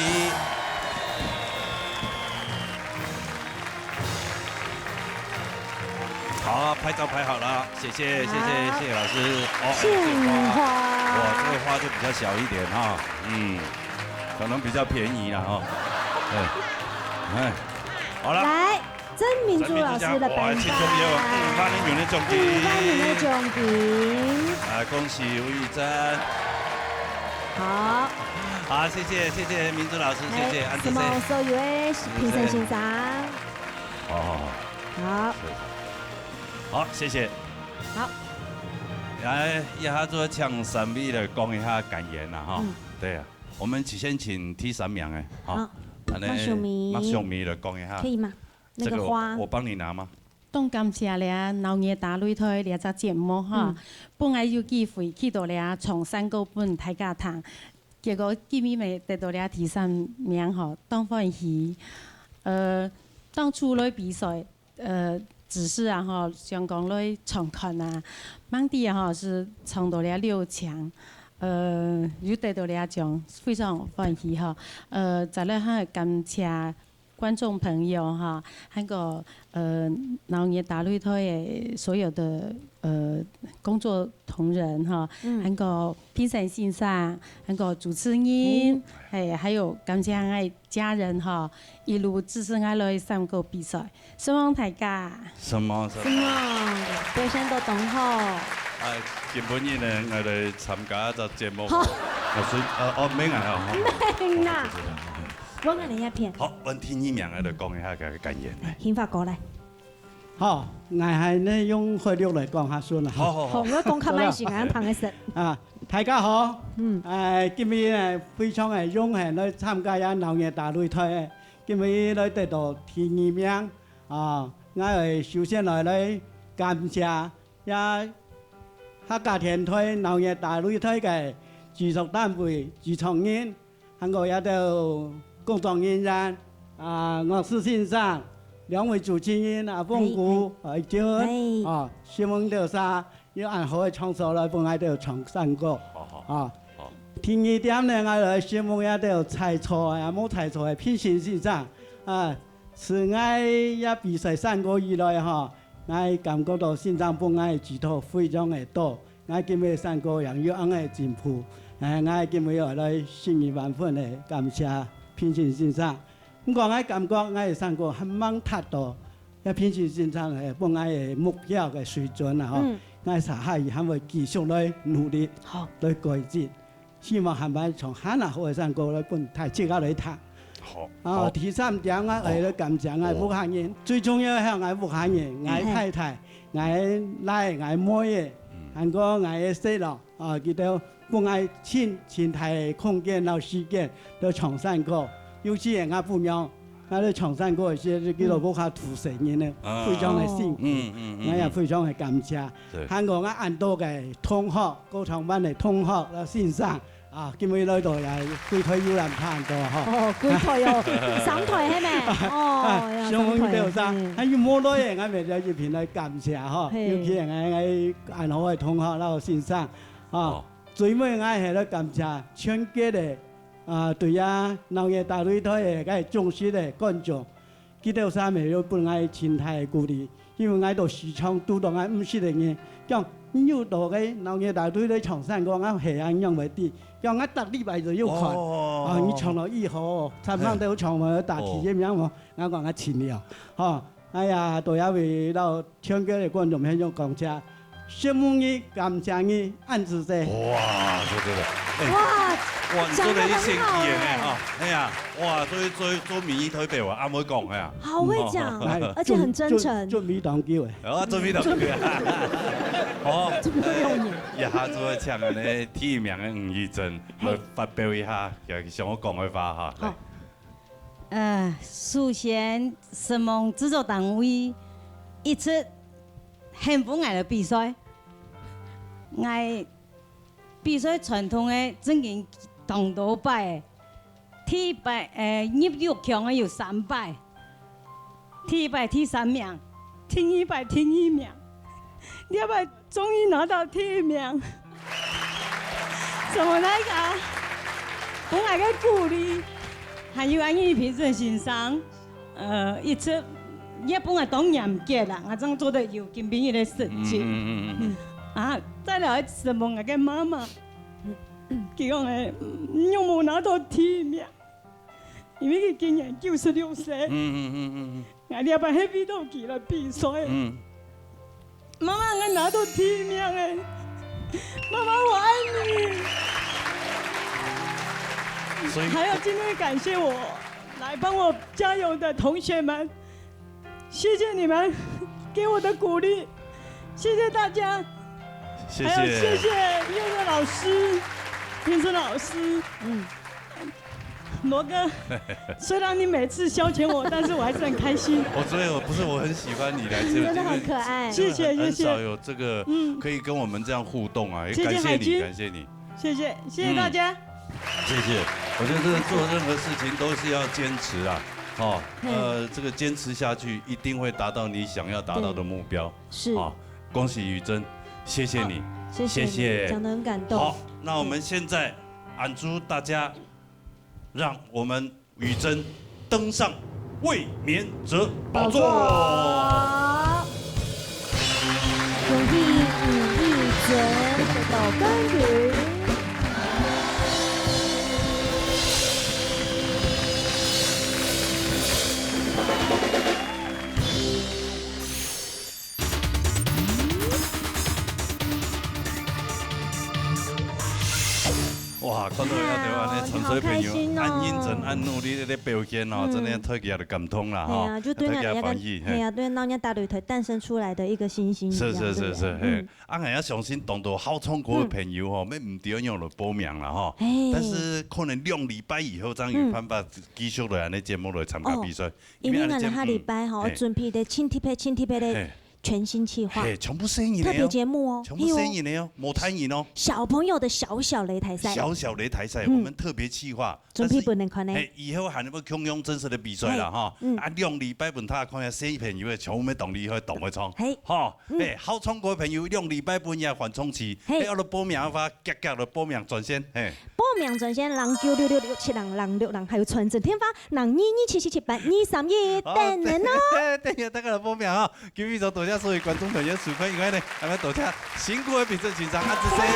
好，拍照拍好了，謝謝老師。鮮花，哇，這個花就比較小一點哈，可能比較便宜啦哈。好了。來，曾明珠老師的頒發5萬元的獎品。恭喜吳義珍。好。好，謝謝明珠老師，謝謝安迪。什麼所有的評審欣賞。好。好，謝謝。好。來，一下子搶3位來講一下感言啦，哈。對啊，我們先請第3名誒，好。馬秀美來講一下。可以嗎？那個花。我幫你拿嗎？当感谢咧老爷大擂台咧只节目哈，本来有机会去到咧从3个本大家堂，结果今日咪得到咧第3名吼，当欢喜。当初咧比赛，只是啊哈，香港咧唱看啊，满地哈是唱到了6强。又得到了奖，非常欢喜哈。再来还感谢观众朋友哈，还有老年大擂台的所有的工作同仁哈，还有评审欣赏，还有主持人，还有感谢我家人哈，一路支持我来参加比赛，希望大家什么？表现都很好。基本呢，我哋參加咗節目，免啊，免啊，我給你一片。好，阮天一名喺度講一下佢嘅感言。憲法過嚟。好，我係呢用回錄嚟講下算啦。好，我講較慢時間同佢食。大家好。今日呢非常係榮幸嚟參加一老年大擂台，今日嚟得到第2名。我係首先嚟感謝一。客家電台老年大擂台嘅製作單位、主創人，還有一道工作人員樂師先生，2位主持人鳳姑、俊，希望到啥要按好嘅場所來幫我哋唱山歌。第2點呢，我哋希望一道猜錯冇猜錯嘅評審先生，是我一比賽3個月來我感覺到現場幫我指導非常的多，我今日3個人有咁嘅進步，我今日又來心意萬分的感謝評審先生。我感覺我哋3個很忙達到一評審先生嘅幫我嘅目標嘅水準啊！我查下以後會繼續來努力，來改進，希望係咪從海南好嘅3個來幫大家嚟談。第3點我係感謝我屋企人，最重要係我屋企人，我太太、我奶、我妹嘅，還有我嘅細佬，佢哋幫我前台空間有時間都唱山歌，尤其係我父母，我哋唱山歌時叫做屋企土成人咧，非常嘅辛苦，我也非常嘅感謝。還有我按多嘅同學，歌唱班嘅同學嘅先生。今日來到又貴台要人拍到嗬。貴台又3台係咪？上網掉晒，喺要摸多嘢，我咪就一片嚟感謝嗬。尤其係我按好嘅同學啦，先生，最尾我係嚟感謝全國嘅對老年大擂台嘅忠實嘅觀眾，佢哋三咪要幫我前台鼓勵，因為我到時常都到我唔識嘅嘢，講要到嘅老年大擂台唱山歌，我係咁樣為啲。叫我特禮拜就要看，你唱了以後，參訪到唱完大體驗樣我講我盡了，哎呀，都要為到全國的觀眾朋友講謝，羨慕你，感謝你，安子姐。哇，對，哇，做你啲誠意嘅哎呀，哇，做民意推表啊，啱會講嘅好會講，而且很真誠。做米當叫嘅，做米當叫。好，一下子會請咧第1名嘅吳玉珍來發表一下，又向我講嘅話嚇。首先，希望製作單位一直幸福愛的比賽，愛比賽傳統嘅曾經同多擺，第1擺入6強嘅有3擺，第1擺第3名，第2擺第2名，第2擺終於拿到第1名，什麼那個本來嘅鼓勵，還有安逸評審欣賞，一直也本來當嚴格啦，我真做得有今邊嘅事情，再來什麼我嘅媽媽，佢講誒，你有冇拿到第1名？因為佢今年96歲，我哋把 happy 到佢嚟比賽。媽媽，我拿到第1名哎！媽媽，我愛你。還有今天感謝我來幫我加油的同學們，謝謝你們給我的鼓勵，謝謝大家。謝謝。還有謝謝佑樂老師、評審老師。罗哥，虽然你每次消遣我，但是我还是很开心。我很喜欢你来这，真的很可爱。谢谢。很少有这个可以跟我们这样互动啊，也感谢你，感谢你。谢谢大家。谢谢。我觉得这个做任何事情都是要坚持啊。这个坚持下去，一定会达到你想要达到的目标。是。恭喜宇珍，谢谢你，谢谢，讲得很感动。好，那我们现在喊出大家，让我们宇珍登上卫冕者宝座。恭喜宇珍得到冠军。哇，看到台湾的潜水朋友按认真、按努力在表现哦，真的特别的感动啦哈，就对人欢喜，对老年大擂台诞生出来的一个新星。是，俺也相信当到好唱歌的朋友吼，要唔对用就报名啦哈，但是可能2礼拜以后才有办法继续来安尼节目来参加比赛。因为俺下礼拜吼准备的亲贴的。全新企划，全部声音特别节目哦，全部声音的哦，冇thanh音哦。小朋友的小擂台赛，小擂台赛，我们特别企划，准备不能看呢。以后还能够共用真实的比赛啦哈。2礼拜本他看下小朋友的全部动力去动去唱，哈，好唱歌的朋友2礼拜本也缓冲期，要来报名的话，急来报名专线，报名专线096667人，还有传真天发022277782312等人哦。等下大家来报名哈，今日就多谢所有观众朋友收看，以外呢，还要多谢辛苦的评审群长安志生，谢谢。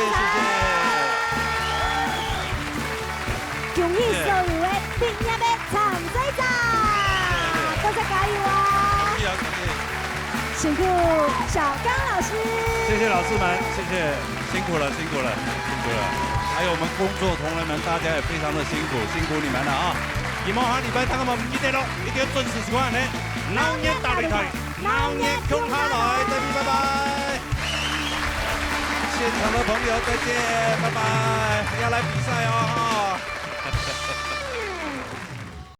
恭喜所有的毕业的参赛者，大家加油啊！辛苦小刚老师，谢谢老师们，谢谢，辛苦了。还有我们工作同仁们，大家也非常的辛苦你们了啊！希望下礼拜大家们唔记得咯，一定要准时收看呢。老年大擂台，老年共下来，再见，拜拜。现场的朋友再见，拜拜，要来比赛哦。